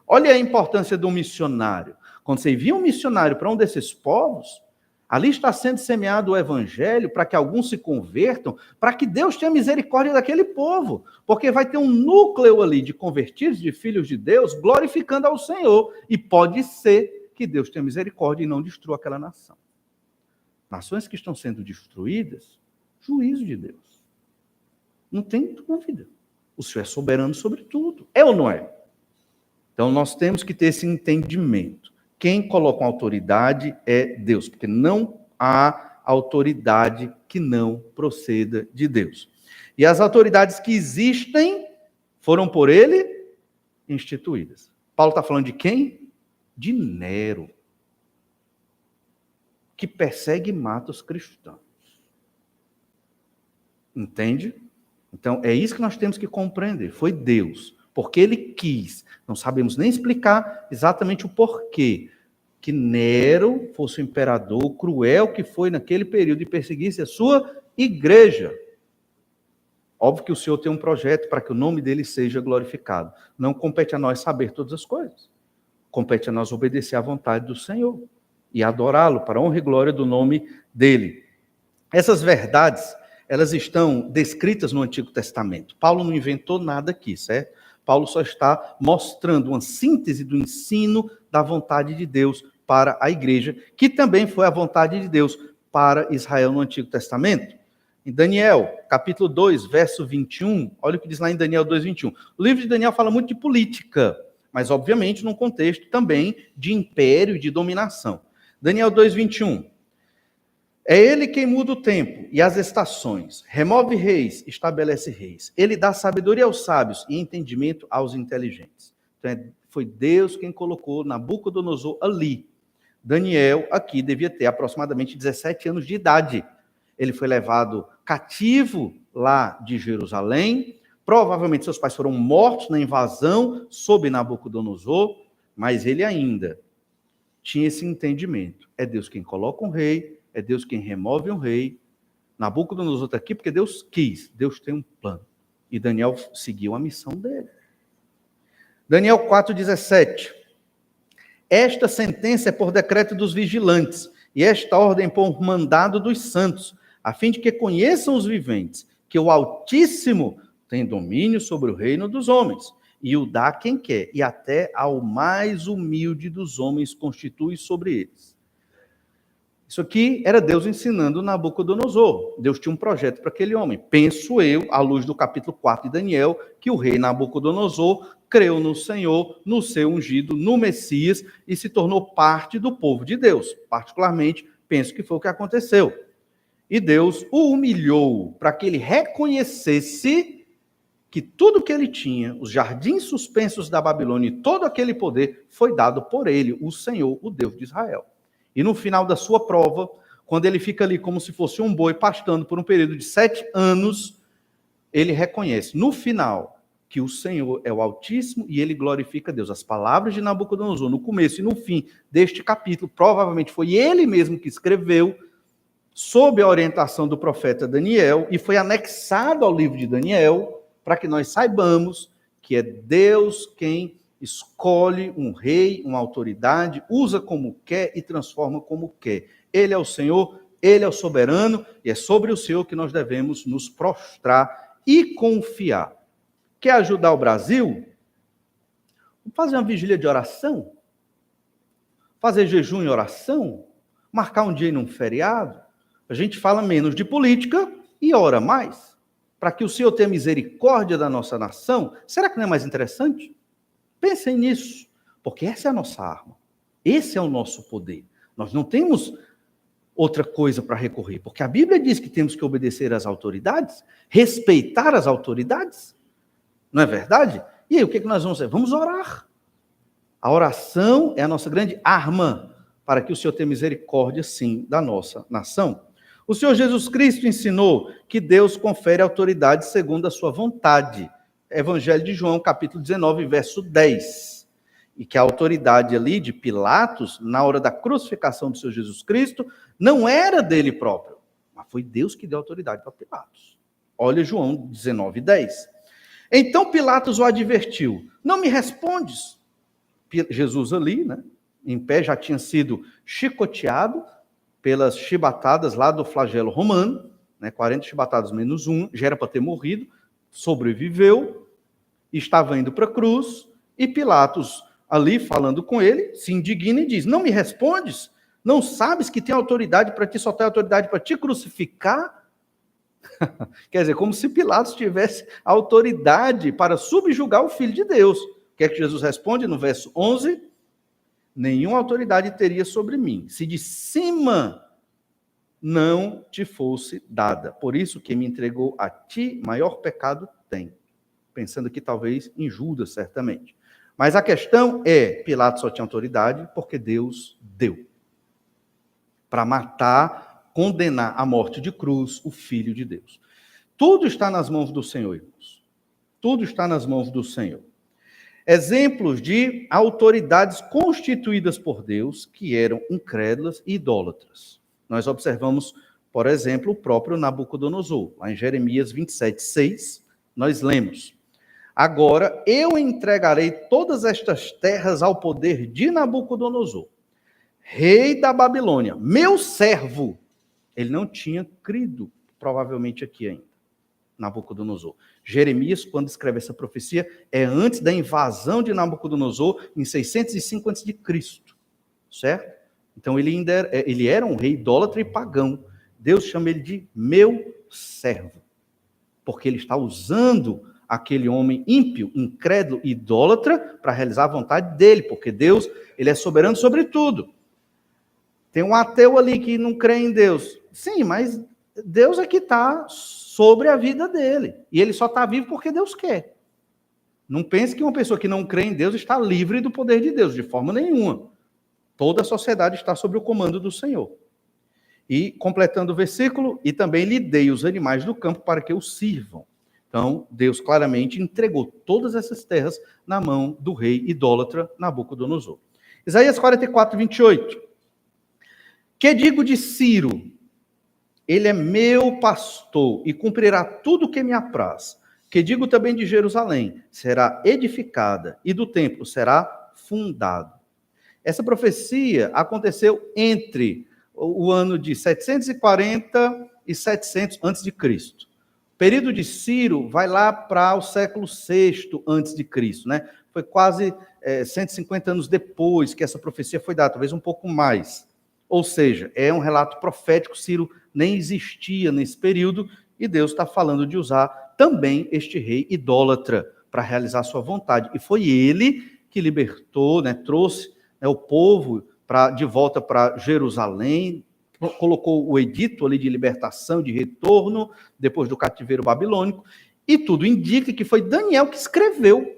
Olha a importância do missionário. Quando você envia um missionário para um desses povos, ali está sendo semeado o evangelho para que alguns se convertam, para que Deus tenha misericórdia daquele povo. Porque vai ter um núcleo ali de convertidos, de filhos de Deus, glorificando ao Senhor. E pode ser que Deus tenha misericórdia e não destrua aquela nação. Nações que estão sendo destruídas, juízo de Deus. Não tem dúvida. O Senhor é soberano sobre tudo. É ou não é? Então nós temos que ter esse entendimento. Quem coloca uma autoridade é Deus, porque não há autoridade que não proceda de Deus. E as autoridades que existem foram por ele instituídas. Paulo está falando de quem? De Nero, que persegue e mata os cristãos. Entende? Então, é isso que nós temos que compreender. Foi Deus, porque ele quis. Não sabemos nem explicar exatamente o porquê que Nero fosse o imperador cruel que foi naquele período e perseguisse a sua igreja. Óbvio que o Senhor tem um projeto para que o nome dele seja glorificado. Não compete a nós saber todas as coisas. Compete a nós obedecer à vontade do Senhor e adorá-lo para a honra e glória do nome dele. Essas verdades, elas estão descritas no Antigo Testamento. Paulo não inventou nada aqui, certo? Paulo só está mostrando uma síntese do ensino da vontade de Deus para a igreja, que também foi a vontade de Deus para Israel no Antigo Testamento. Em Daniel, capítulo 2, verso 21, olha o que diz lá em Daniel 2, 21. O livro de Daniel fala muito de política, mas obviamente num contexto também de império e de dominação. Daniel 2, 21. É ele quem muda o tempo e as estações, remove reis, estabelece reis. Ele dá sabedoria aos sábios e entendimento aos inteligentes. Então, foi Deus quem colocou Nabucodonosor ali. Daniel aqui devia ter aproximadamente 17 anos de idade. Ele foi levado cativo lá de Jerusalém. Provavelmente seus pais foram mortos na invasão sob Nabucodonosor, mas ele ainda tinha esse entendimento. É Deus quem coloca um rei, é Deus quem remove um rei. Nabucodonosor está aqui porque Deus quis, Deus tem um plano. E Daniel seguiu a missão dele. Daniel 4,17. Esta sentença é por decreto dos vigilantes, e esta ordem por mandado dos santos, a fim de que conheçam os viventes, que o Altíssimo tem domínio sobre o reino dos homens, e o dá a quem quer, e até ao mais humilde dos homens constitui sobre eles. Isso aqui era Deus ensinando Nabucodonosor. Deus tinha um projeto para aquele homem. Penso eu, à luz do capítulo 4 de Daniel, que o rei Nabucodonosor creu no Senhor, no seu ungido, no Messias, e se tornou parte do povo de Deus. Particularmente, penso que foi o que aconteceu. E Deus o humilhou para que ele reconhecesse que tudo que ele tinha, os jardins suspensos da Babilônia e todo aquele poder, foi dado por ele, o Senhor, o Deus de Israel. E no final da sua prova, quando ele fica ali como se fosse um boi pastando por um período de 7 anos, ele reconhece, no final, que o Senhor é o Altíssimo e ele glorifica Deus. As palavras de Nabucodonosor, no começo e no fim deste capítulo, provavelmente foi ele mesmo que escreveu, sob a orientação do profeta Daniel, e foi anexado ao livro de Daniel, para que nós saibamos que é Deus quem escolhe um rei, uma autoridade, usa como quer e transforma como quer. Ele é o Senhor, ele é o soberano, e é sobre o Senhor que nós devemos nos prostrar e confiar. Quer ajudar o Brasil? Fazer uma vigília de oração? Fazer jejum e oração? Marcar um dia em um feriado? A gente fala menos de política e ora mais. Para que o Senhor tenha misericórdia da nossa nação. Será que não é mais interessante? Pensem nisso, porque essa é a nossa arma. Esse é o nosso poder. Nós não temos outra coisa para recorrer, porque a Bíblia diz que temos que obedecer às autoridades, respeitar as autoridades. Não é verdade? E aí, o que nós vamos fazer? Vamos orar. A oração é a nossa grande arma para que o Senhor tenha misericórdia, sim, da nossa nação. O Senhor Jesus Cristo ensinou que Deus confere autoridade segundo a sua vontade. Evangelho de João, capítulo 19, verso 10. E que a autoridade ali de Pilatos, na hora da crucificação do Senhor Jesus Cristo, não era dele próprio, mas foi Deus que deu autoridade para Pilatos. Olha João 19, 10. Então Pilatos o advertiu: não me respondes? Jesus ali, né, em pé, já tinha sido chicoteado pelas chibatadas lá do flagelo romano, né, 40 chibatadas menos 1, já era para ter morrido, sobreviveu, estava indo para a cruz, e Pilatos, ali falando com ele, se indigna e diz: não me respondes? Não sabes que tem autoridade para ti, só tem autoridade para te crucificar? Quer dizer, como se Pilatos tivesse autoridade para subjugar o Filho de Deus. O que é que Jesus responde no verso 11? Nenhuma autoridade teria sobre mim, se de cima não te fosse dada. Por isso que me entregou a ti, maior pecado tem. Pensando que talvez em Judas, certamente. Mas a questão é, Pilatos só tinha autoridade porque Deus deu. Para matar, condenar à morte de cruz o Filho de Deus. Tudo está nas mãos do Senhor, irmãos. Tudo está nas mãos do Senhor. Exemplos de autoridades constituídas por Deus que eram incrédulas e idólatras. Nós observamos, por exemplo, o próprio Nabucodonosor. Lá em Jeremias 27, 6, nós lemos: agora eu entregarei todas estas terras ao poder de Nabucodonosor, rei da Babilônia, meu servo. Ele não tinha crido, provavelmente aqui ainda, Nabucodonosor. Jeremias, quando escreve essa profecia, é antes da invasão de Nabucodonosor, em 605 a.C., certo? Então ele era um rei idólatra e pagão. Deus chama ele de meu servo, porque ele está usando aquele homem ímpio, incrédulo, idólatra, para realizar a vontade dele, porque Deus, ele é soberano sobre tudo. Tem um ateu ali que não crê em Deus. Sim, mas Deus é que está sobre a vida dele. E ele só está vivo porque Deus quer. Não pense que uma pessoa que não crê em Deus está livre do poder de Deus, de forma nenhuma. Toda a sociedade está sob o comando do Senhor. E, completando o versículo, e também lhe dei os animais do campo para que o sirvam. Então, Deus claramente entregou todas essas terras na mão do rei idólatra Nabucodonosor. Isaías 44, 28. Que digo de Ciro? Ele é meu pastor e cumprirá tudo o que me apraz. Que digo também de Jerusalém? Será edificada e do templo será fundado. Essa profecia aconteceu entre o ano de 740 e 700 a.C. O período de Ciro vai lá para o século VI a.C., né? Foi quase 150 anos depois que essa profecia foi dada, talvez um pouco mais. Ou seja, é um relato profético. Ciro nem existia nesse período e Deus está falando de usar também este rei idólatra para realizar sua vontade. E foi ele que libertou, né, trouxe, né, o povo de volta para Jerusalém, colocou o edito ali de libertação, de retorno, depois do cativeiro babilônico, e tudo indica que foi Daniel que escreveu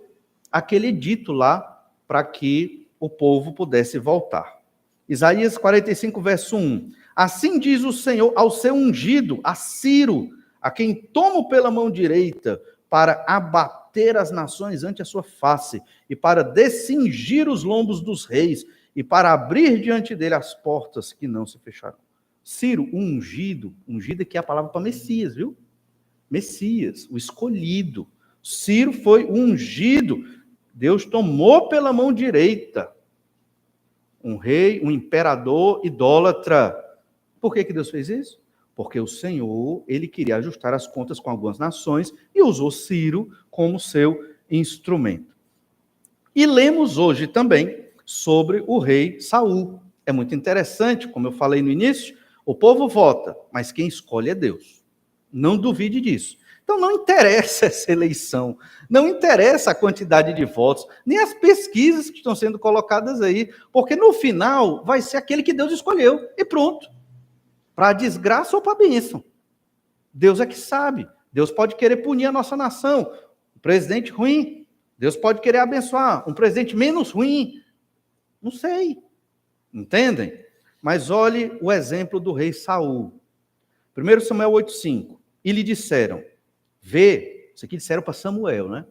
aquele edito lá para que o povo pudesse voltar. Isaías 45, verso 1. Assim diz o Senhor ao seu ungido, a Ciro, a quem tomo pela mão direita, para abater as nações ante a sua face, e para descingir os lombos dos reis, e para abrir diante dele as portas que não se fecharão. Ciro, o ungido aqui é a palavra para Messias, viu? Messias, o escolhido. Ciro foi o ungido. Deus tomou pela mão direita. Um rei, um imperador idólatra. Por que Deus fez isso? Porque o Senhor, ele queria ajustar as contas com algumas nações e usou Ciro como seu instrumento. E lemos hoje também sobre o rei Saul. É muito interessante, como eu falei no início, o povo vota, mas quem escolhe é Deus. Não duvide disso. Então não interessa essa eleição, não interessa a quantidade de votos, nem as pesquisas que estão sendo colocadas aí, porque no final vai ser aquele que Deus escolheu, e pronto. Para a desgraça ou para a bênção. Deus é que sabe. Deus pode querer punir a nossa nação. Um presidente ruim. Deus pode querer abençoar um presidente menos ruim. Não sei. Entendem? Mas olhe o exemplo do rei Saul. 1 Samuel 8,5. E lhe disseram, vê, isso aqui disseram para Samuel, né?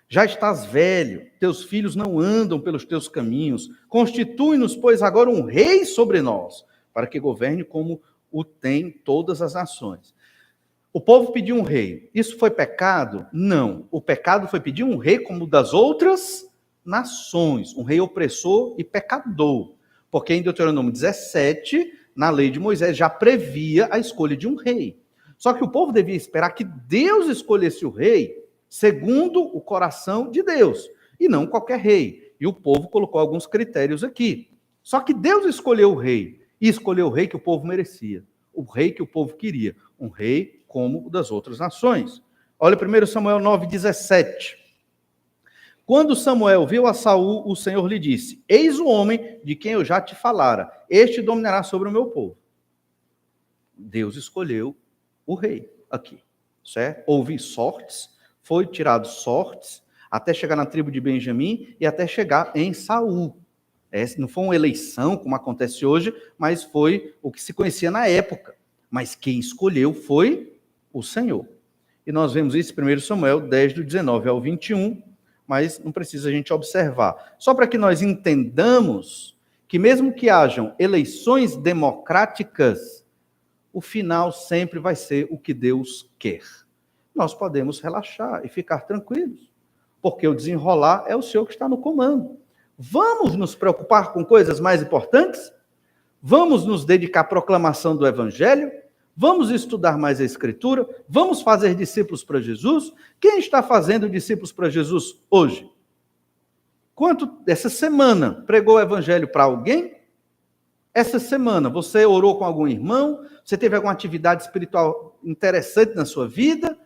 Já estás velho, teus filhos não andam pelos teus caminhos, constitui-nos, pois, agora um rei sobre nós, para que governe como o tem todas as nações. O povo pediu um rei. Isso foi pecado? Não. O pecado foi pedir um rei como o das outras nações, um rei opressor e pecador. Porque em Deuteronômio 17, na lei de Moisés, já previa a escolha de um rei. Só que o povo devia esperar que Deus escolhesse o rei segundo o coração de Deus, e não qualquer rei. E o povo colocou alguns critérios aqui. Só que Deus escolheu o rei, e escolheu o rei que o povo merecia, o rei que o povo queria, um rei como o das outras nações. Olha 1 Samuel 9,17. Quando Samuel viu a Saul, o Senhor lhe disse, eis o homem de quem eu já te falara, este dominará sobre o meu povo. Deus escolheu o rei aqui, certo? Houve sortes, foi tirado sortes, até chegar na tribo de Benjamim e até chegar em Saul. Não foi uma eleição, como acontece hoje, mas foi o que se conhecia na época. Mas quem escolheu foi o Senhor. E nós vemos isso em 1 Samuel 10, do 19 ao 21, mas não precisa a gente observar. Só para que nós entendamos que mesmo que hajam eleições democráticas, o final sempre vai ser o que Deus quer. Nós podemos relaxar e ficar tranquilos, porque o desenrolar é o Senhor que está no comando. Vamos nos preocupar com coisas mais importantes? Vamos nos dedicar à proclamação do Evangelho? Vamos estudar mais a Escritura? Vamos fazer discípulos para Jesus? Quem está fazendo discípulos para Jesus hoje? Quanto essa semana pregou o Evangelho para alguém? Essa semana você orou com algum irmão? Você teve alguma atividade espiritual interessante na sua vida?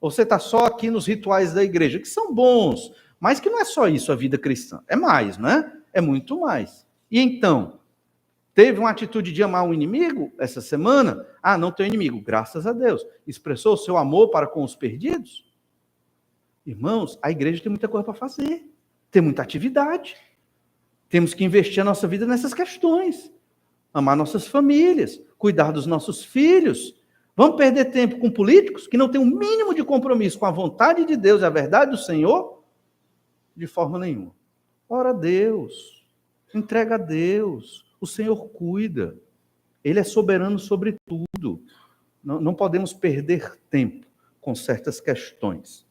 Ou você está só aqui nos rituais da igreja, que são bons, mas que não é só isso a vida cristã. É mais, né? É muito mais. E então, teve uma atitude de amar um inimigo essa semana? Ah, não tem inimigo, graças a Deus. Expressou o seu amor para com os perdidos? Irmãos, a igreja tem muita coisa para fazer. Tem muita atividade. Temos que investir a nossa vida nessas questões. Amar nossas famílias, cuidar dos nossos filhos. Vamos perder tempo com políticos que não têm o mínimo de compromisso com a vontade de Deus e a verdade do Senhor? De forma nenhuma. Ora a Deus, entrega a Deus, o Senhor cuida. Ele é soberano sobre tudo. Não podemos perder tempo com certas questões.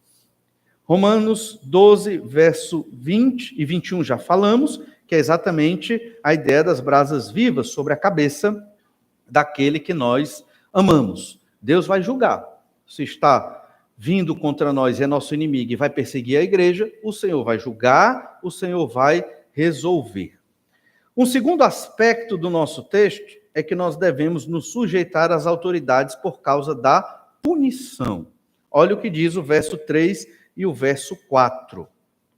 Romanos 12, verso 20 e 21 já falamos, que é exatamente a ideia das brasas vivas sobre a cabeça daquele que nós amamos. Deus vai julgar. Se está vindo contra nós e é nosso inimigo e vai perseguir a igreja, o Senhor vai julgar, o Senhor vai resolver. Um segundo aspecto do nosso texto é que nós devemos nos sujeitar às autoridades por causa da punição. Olha o que diz o verso 3 e o verso 4.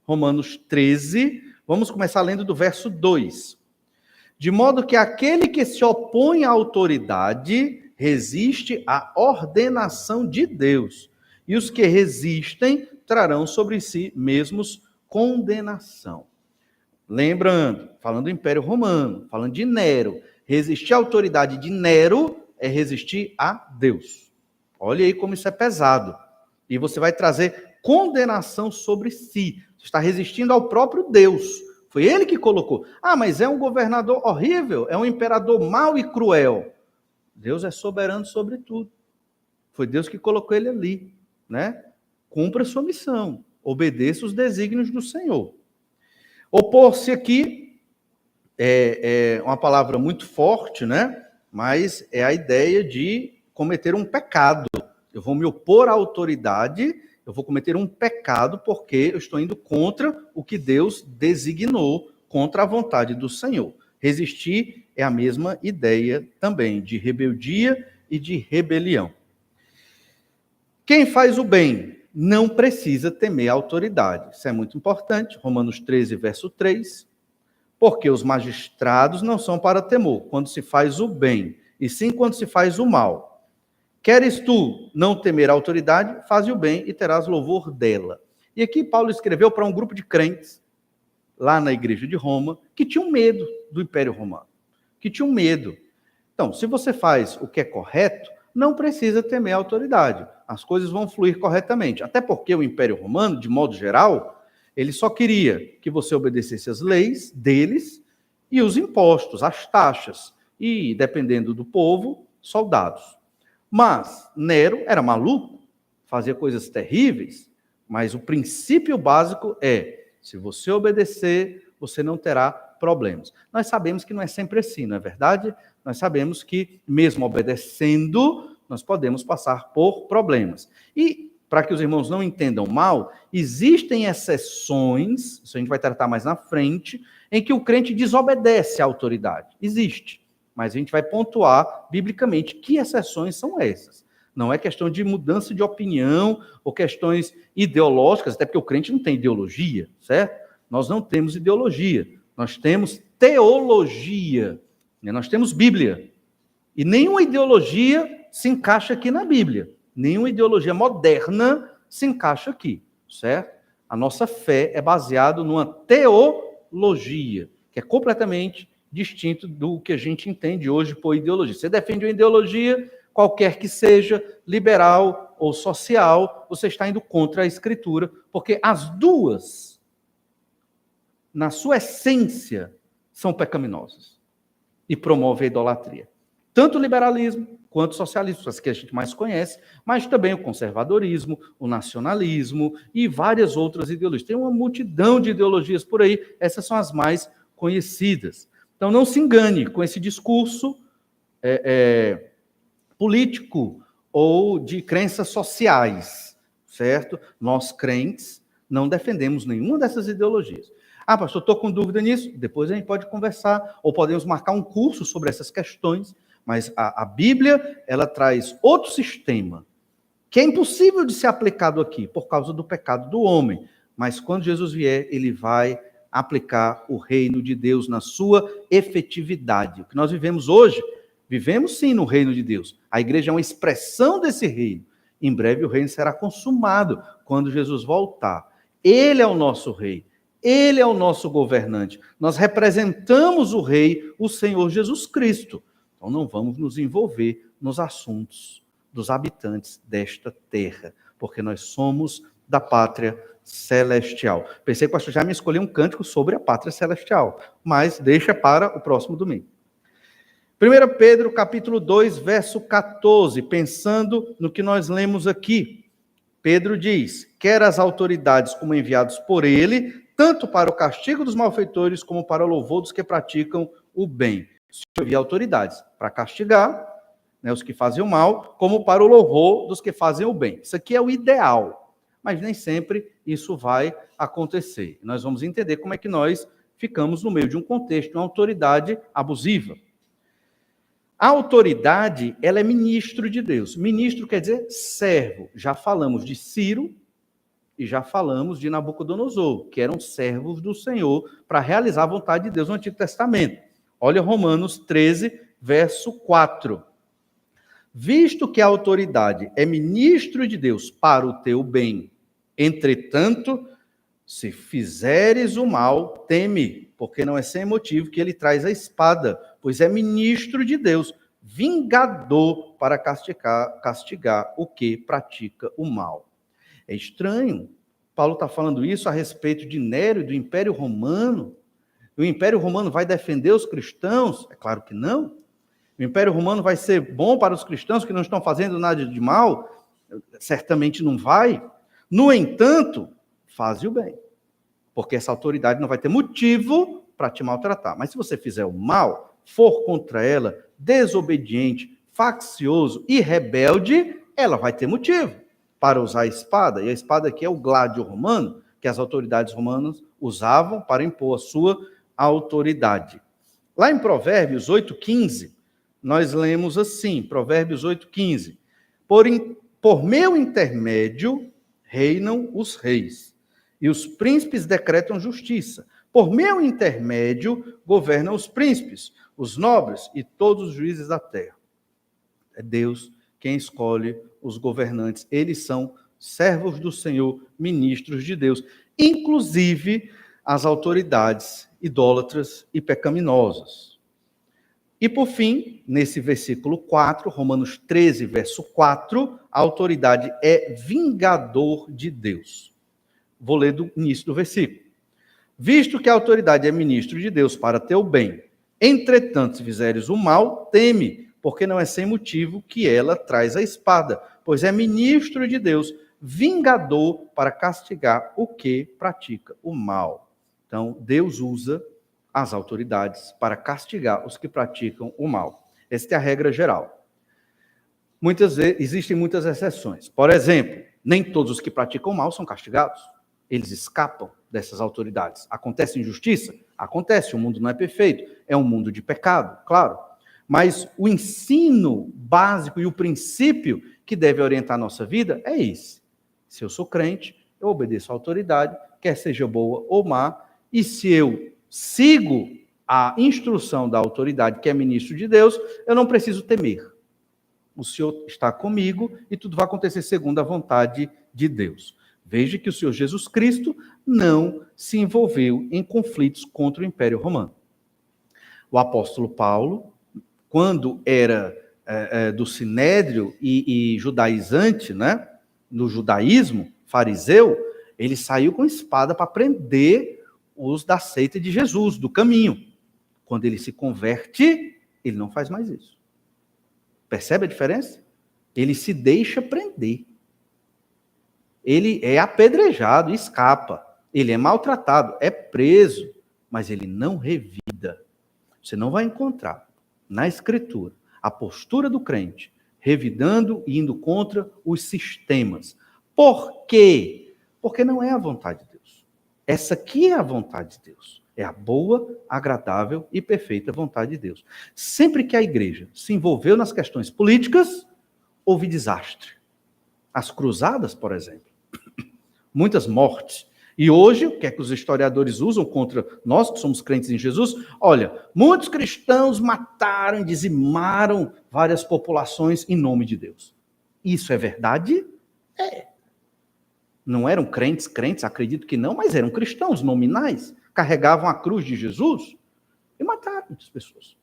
Romanos 13, vamos começar lendo do verso 2. De modo que aquele que se opõe à autoridade resiste à ordenação de Deus, e os que resistem trarão sobre si mesmos condenação. Lembrando, falando do Império Romano, falando de Nero, resistir à autoridade de Nero é resistir a Deus. Olha aí como isso é pesado. E você vai trazer condenação sobre si. Você está resistindo ao próprio Deus. Foi ele que colocou. Ah, mas é um governador horrível, é um imperador mau e cruel. Deus é soberano sobre tudo. Foi Deus que colocou ele ali, né? Cumpra a sua missão, obedeça os desígnios do Senhor. Opor-se aqui é uma palavra muito forte, né? Mas é a ideia de cometer um pecado. Eu vou me opor à autoridade, eu eu vou cometer um pecado porque eu estou indo contra o que Deus designou, contra a vontade do Senhor. Resistir é a mesma ideia também de rebeldia e de rebelião. Quem faz o bem não precisa temer a autoridade. Isso é muito importante. Romanos 13, verso 3. Porque os magistrados não são para temor, quando se faz o bem, e sim quando se faz o mal. Queres tu não temer a autoridade, faze o bem e terás louvor dela. E aqui Paulo escreveu para um grupo de crentes, lá na igreja de Roma, que tinham medo do Império Romano. Que tinham medo. Então, se você faz o que é correto, não precisa temer a autoridade. As coisas vão fluir corretamente. Até porque o Império Romano, de modo geral, ele só queria que você obedecesse as leis deles e os impostos, as taxas. E, dependendo do povo, soldados. Mas Nero era maluco, fazia coisas terríveis, mas o princípio básico é, se você obedecer, você não terá problemas. Nós sabemos que não é sempre assim, não é verdade? Nós sabemos que, mesmo obedecendo, nós podemos passar por problemas. E, para que os irmãos não entendam mal, existem exceções, isso a gente vai tratar mais na frente, em que o crente desobedece à autoridade. Existe. Mas a gente vai pontuar, biblicamente, que exceções são essas. Não é questão de mudança de opinião ou questões ideológicas, até porque o crente não tem ideologia, certo? Nós não temos ideologia. Nós temos teologia. Nós temos Bíblia. E nenhuma ideologia se encaixa aqui na Bíblia. Nenhuma ideologia moderna se encaixa aqui, certo? A nossa fé é baseada numa teologia, que é completamente distinto do que a gente entende hoje por ideologia. Você defende uma ideologia, qualquer que seja, liberal ou social, você está indo contra a Escritura, porque as duas, na sua essência, são pecaminosas e promovem a idolatria. Tanto o liberalismo quanto o socialismo, as que a gente mais conhece, mas também o conservadorismo, o nacionalismo e várias outras ideologias. Tem uma multidão de ideologias por aí, essas são as mais conhecidas. Então não se engane com esse discurso político ou de crenças sociais, certo? Nós crentes não defendemos nenhuma dessas ideologias. Ah, pastor, estou com dúvida nisso? Depois a gente pode conversar, ou podemos marcar um curso sobre essas questões, mas a Bíblia, ela traz outro sistema, que é impossível de ser aplicado aqui, por causa do pecado do homem. Mas quando Jesus vier, ele vai aplicar o reino de Deus na sua efetividade. O que nós vivemos hoje, vivemos sim no reino de Deus. A igreja é uma expressão desse reino. Em breve o reino será consumado, quando Jesus voltar. Ele é o nosso rei. Ele é o nosso governante. Nós representamos o rei, o Senhor Jesus Cristo. Então não vamos nos envolver nos assuntos dos habitantes desta terra, porque nós somos da pátria celestial. Pensei que o pastor já me escolheu um cântico sobre a pátria celestial, mas deixa para o próximo domingo. 1 Pedro, capítulo 2, verso 14, pensando no que nós lemos aqui. Pedro diz, quer as autoridades como enviados por ele, tanto para o castigo dos malfeitores, como para o louvor dos que praticam o bem. Se havia autoridades para castigar, né, os que fazem o mal, como para o louvor dos que fazem o bem. Isso aqui é o ideal, mas nem sempre isso vai acontecer. Nós vamos entender como é que nós ficamos no meio de um contexto de uma autoridade abusiva. A autoridade, ela é ministro de Deus. Ministro quer dizer servo. Já falamos de Ciro e já falamos de Nabucodonosor, que eram servos do Senhor para realizar a vontade de Deus no Antigo Testamento. Olha Romanos 13, verso 4. Visto que a autoridade é ministro de Deus para o teu bem, entretanto, se fizeres o mal, teme, porque não é sem motivo que ele traz a espada, pois é ministro de Deus, vingador para castigar o que pratica o mal. É estranho. Paulo está falando isso a respeito de Nero e do Império Romano. O Império Romano vai defender os cristãos? É claro que não. O Império Romano vai ser bom para os cristãos que não estão fazendo nada de mal? Certamente não vai. No entanto, faze o bem, porque essa autoridade não vai ter motivo para te maltratar. Mas se você fizer o mal, for contra ela, desobediente, faccioso e rebelde, ela vai ter motivo. para usar a espada, e a espada aqui é o gládio romano, que as autoridades romanas usavam para impor a sua autoridade. Lá em Provérbios 8,15, nós lemos assim, Provérbios 8,15, por meu intermédio reinam os reis, e os príncipes decretam justiça. Por meu intermédio governam os príncipes, os nobres e todos os juízes da terra. É Deus quem escolhe os governantes. Eles são servos do Senhor, ministros de Deus, inclusive as autoridades idólatras e pecaminosas. E por fim, nesse versículo 4, Romanos 13, verso 4, a autoridade é vingador de Deus. Vou ler do início do versículo. Visto que a autoridade é ministro de Deus para teu bem, entretanto, se fizeres o mal, teme, porque não é sem motivo que ela traz a espada, pois é ministro de Deus, vingador para castigar o que pratica o mal. Então, Deus usa as autoridades para castigar os que praticam o mal. Esta é a regra geral. Muitas vezes, existem muitas exceções. Por exemplo, nem todos os que praticam o mal são castigados. Eles escapam dessas autoridades. Acontece injustiça? Acontece. O mundo não é perfeito. É um mundo de pecado, claro. Mas o ensino básico e o princípio que deve orientar a nossa vida é esse. Se eu sou crente, eu obedeço à autoridade, quer seja boa ou má, e se eu sigo a instrução da autoridade, que é ministro de Deus, eu não preciso temer. O Senhor está comigo e tudo vai acontecer segundo a vontade de Deus. Veja que o Senhor Jesus Cristo não se envolveu em conflitos contra o Império Romano. O apóstolo Paulo, quando era do Sinédrio e judaizante, né, no judaísmo fariseu, ele saiu com espada para prender os da seita de Jesus, do caminho. Quando ele se converte, ele não faz mais isso. Percebe a diferença? Ele se deixa prender. Ele é apedrejado, escapa. Ele é maltratado, é preso, mas ele não revida. Você não vai encontrar na Escritura a postura do crente revidando e indo contra os sistemas. Por quê? Porque não é a vontade de Deus. Essa aqui é a vontade de Deus. É a boa, agradável e perfeita vontade de Deus. Sempre que a igreja se envolveu nas questões políticas, houve desastre. As cruzadas, por exemplo. Muitas mortes. E hoje, o que é que os historiadores usam contra nós, que somos crentes em Jesus? Olha, muitos cristãos mataram e dizimaram várias populações em nome de Deus. Isso é verdade? É. Não eram crentes, acredito que não, mas eram cristãos nominais, carregavam a cruz de Jesus e mataram muitas pessoas.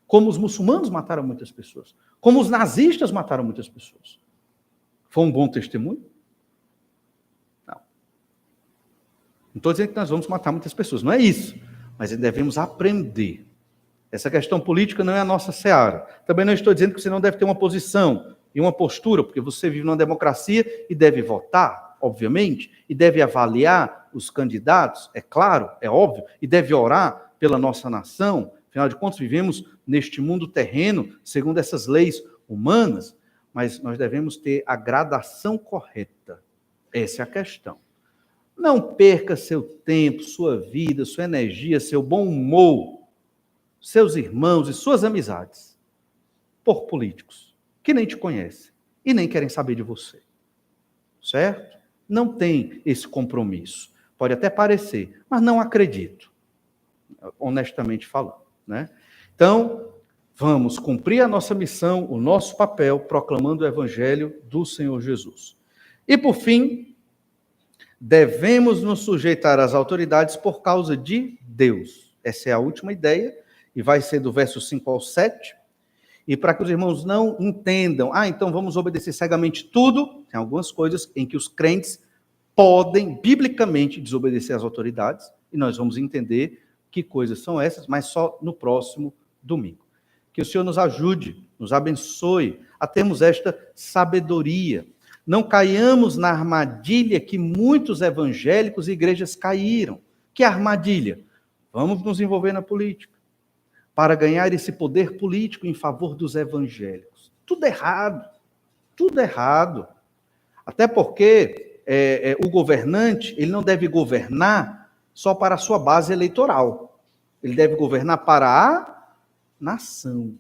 Como os muçulmanos mataram muitas pessoas. Como os nazistas mataram muitas pessoas. Foi um bom testemunho? Não. Não estou dizendo que nós vamos matar muitas pessoas, não é isso. Mas devemos aprender. Essa questão política não é a nossa seara. Também não estou dizendo que você não deve ter uma posição e uma postura, porque você vive numa democracia e deve votar, obviamente, e deve avaliar os candidatos, é claro, é óbvio, e deve orar pela nossa nação. Afinal de contas, vivemos neste mundo terreno, segundo essas leis humanas, mas nós devemos ter a gradação correta. Essa é a questão. Não perca seu tempo, sua vida, sua energia, seu bom humor, seus irmãos e suas amizades por políticos que nem te conhecem e nem querem saber de você. Certo? Não tem esse compromisso. Pode até parecer, mas não acredito, honestamente falando, né? Então, vamos cumprir a nossa missão, o nosso papel, proclamando o evangelho do Senhor Jesus. E, por fim, devemos nos sujeitar às autoridades por causa de Deus. Essa é a última ideia, e vai ser do verso 5 ao 7. E para que os irmãos não entendam, então vamos obedecer cegamente tudo, tem algumas coisas em que os crentes podem, biblicamente, desobedecer às autoridades, e nós vamos entender que coisas são essas, mas só no próximo domingo. Que o Senhor nos ajude, nos abençoe a termos esta sabedoria. Não caiamos na armadilha que muitos evangélicos e igrejas caíram. Que armadilha? Vamos nos envolver na política para ganhar esse poder político em favor dos evangélicos. Tudo errado. Tudo errado. Até porque o governante, ele não deve governar só para a sua base eleitoral. Ele deve governar para a nação.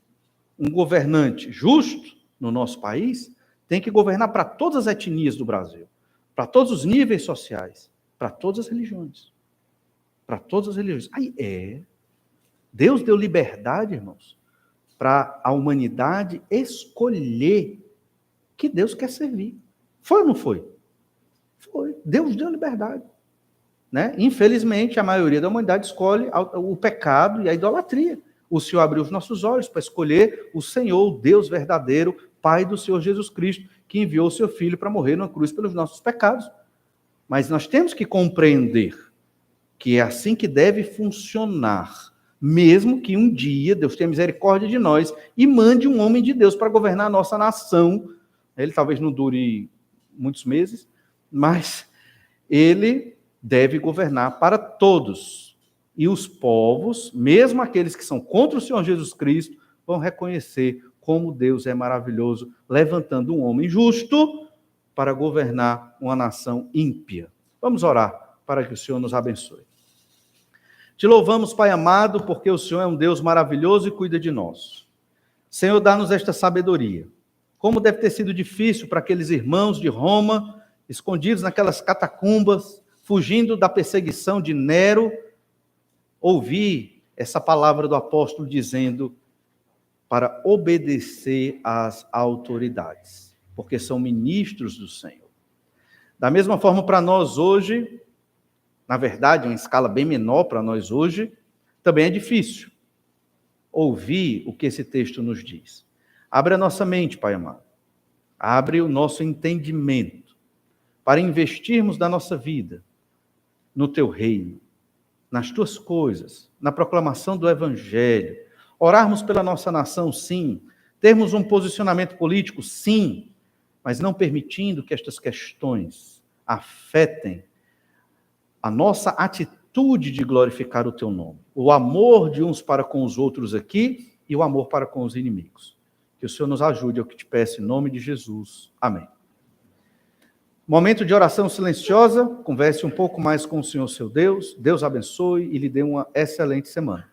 Um governante justo no nosso país tem que governar para todas as etnias do Brasil, para todos os níveis sociais, para todas as religiões. Para todas as religiões. Deus deu liberdade, irmãos, para a humanidade escolher que Deus quer servir. Foi ou não foi? Foi. Deus deu liberdade. Né? Infelizmente, a maioria da humanidade escolhe o pecado e a idolatria. O Senhor abriu os nossos olhos para escolher o Senhor, o Deus verdadeiro, Pai do Senhor Jesus Cristo, que enviou o seu Filho para morrer na cruz pelos nossos pecados. Mas nós temos que compreender que é assim que deve funcionar, mesmo que um dia Deus tenha misericórdia de nós e mande um homem de Deus para governar a nossa nação. Ele talvez não dure muitos meses, mas ele deve governar para todos. E os povos, mesmo aqueles que são contra o Senhor Jesus Cristo, vão reconhecer como Deus é maravilhoso, levantando um homem justo para governar uma nação ímpia. Vamos orar para que o Senhor nos abençoe. Te louvamos, Pai amado, porque o Senhor é um Deus maravilhoso e cuida de nós. Senhor, dá-nos esta sabedoria. Como deve ter sido difícil para aqueles irmãos de Roma, escondidos naquelas catacumbas, fugindo da perseguição de Nero, ouvir essa palavra do apóstolo dizendo para obedecer às autoridades, porque são ministros do Senhor. Da mesma forma, para nós hoje, na verdade, em escala bem menor para nós hoje, também é difícil ouvir o que esse texto nos diz. Abre a nossa mente, Pai amado. Abre o nosso entendimento para investirmos da nossa vida no Teu reino, nas Tuas coisas, na proclamação do Evangelho. Orarmos pela nossa nação, sim. Termos um posicionamento político, sim. Mas não permitindo que estas questões afetem a nossa atitude de glorificar o Teu nome. O amor de uns para com os outros aqui e o amor para com os inimigos. Que o Senhor nos ajude, é o que te peço em nome de Jesus. Amém. Momento de oração silenciosa. Converse um pouco mais com o Senhor, seu Deus. Deus abençoe e lhe dê uma excelente semana.